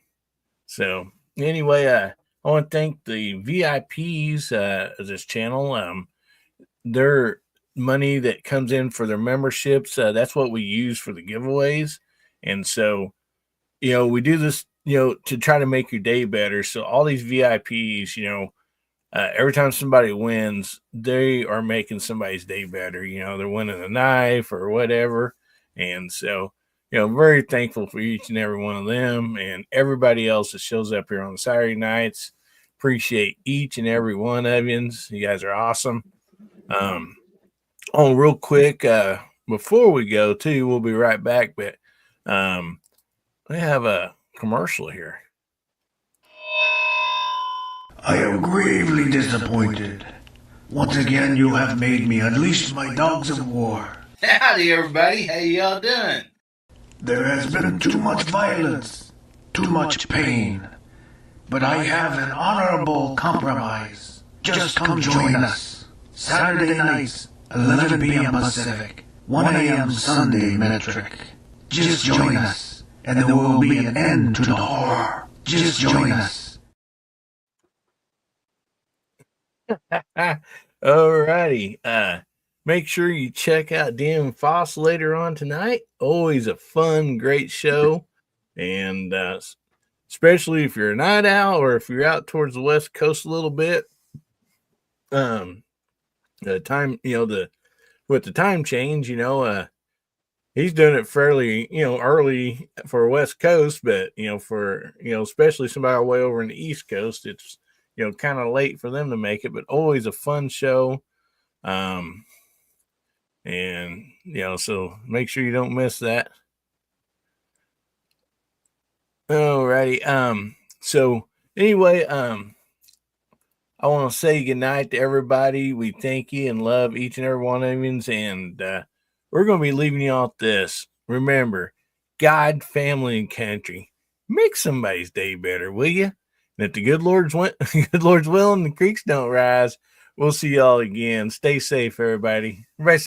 so, anyway, I want to thank the VIPs of this channel. Their money that comes in for their memberships, that's what we use for the giveaways. And so, we do this, to try to make your day better. So all these VIPs, every time somebody wins, they are making somebody's day better. They're winning a knife or whatever. And so, very thankful for each and every one of them and everybody else that shows up here on Saturday nights. Appreciate each and every one of you. You guys are awesome. Real quick, before we go too, we'll be right back, but we have a commercial here. I am gravely disappointed. Once again, you have made me unleash my dogs of war. Howdy, everybody. How y'all doing? There has been too much violence, too much pain. But I have an honorable compromise. Just come join us. Saturday nights, 11 p.m. Pacific, 1 a.m. Sunday metric. Just join us, and there will be an end to the horror. Just join us. Alrighty. Make sure you check out Dan Foss later on tonight. Always a fun, great show. And especially if you're a night owl or if you're out towards the West Coast a little bit. The time, with the time change, he's doing it fairly, early for West Coast, but, for, especially somebody way over in the East Coast, it's, kind of late for them to make it, but always a fun show. And, so make sure you don't miss that. Alrighty. So anyway, I want to say goodnight to everybody. We thank you and love each and every one of you. And we're going to be leaving you off this. Remember, God, family, and country. Make somebody's day better, will you? And if the good Lord's will and the creeks don't rise, we'll see y'all again. Stay safe, everybody. Everybody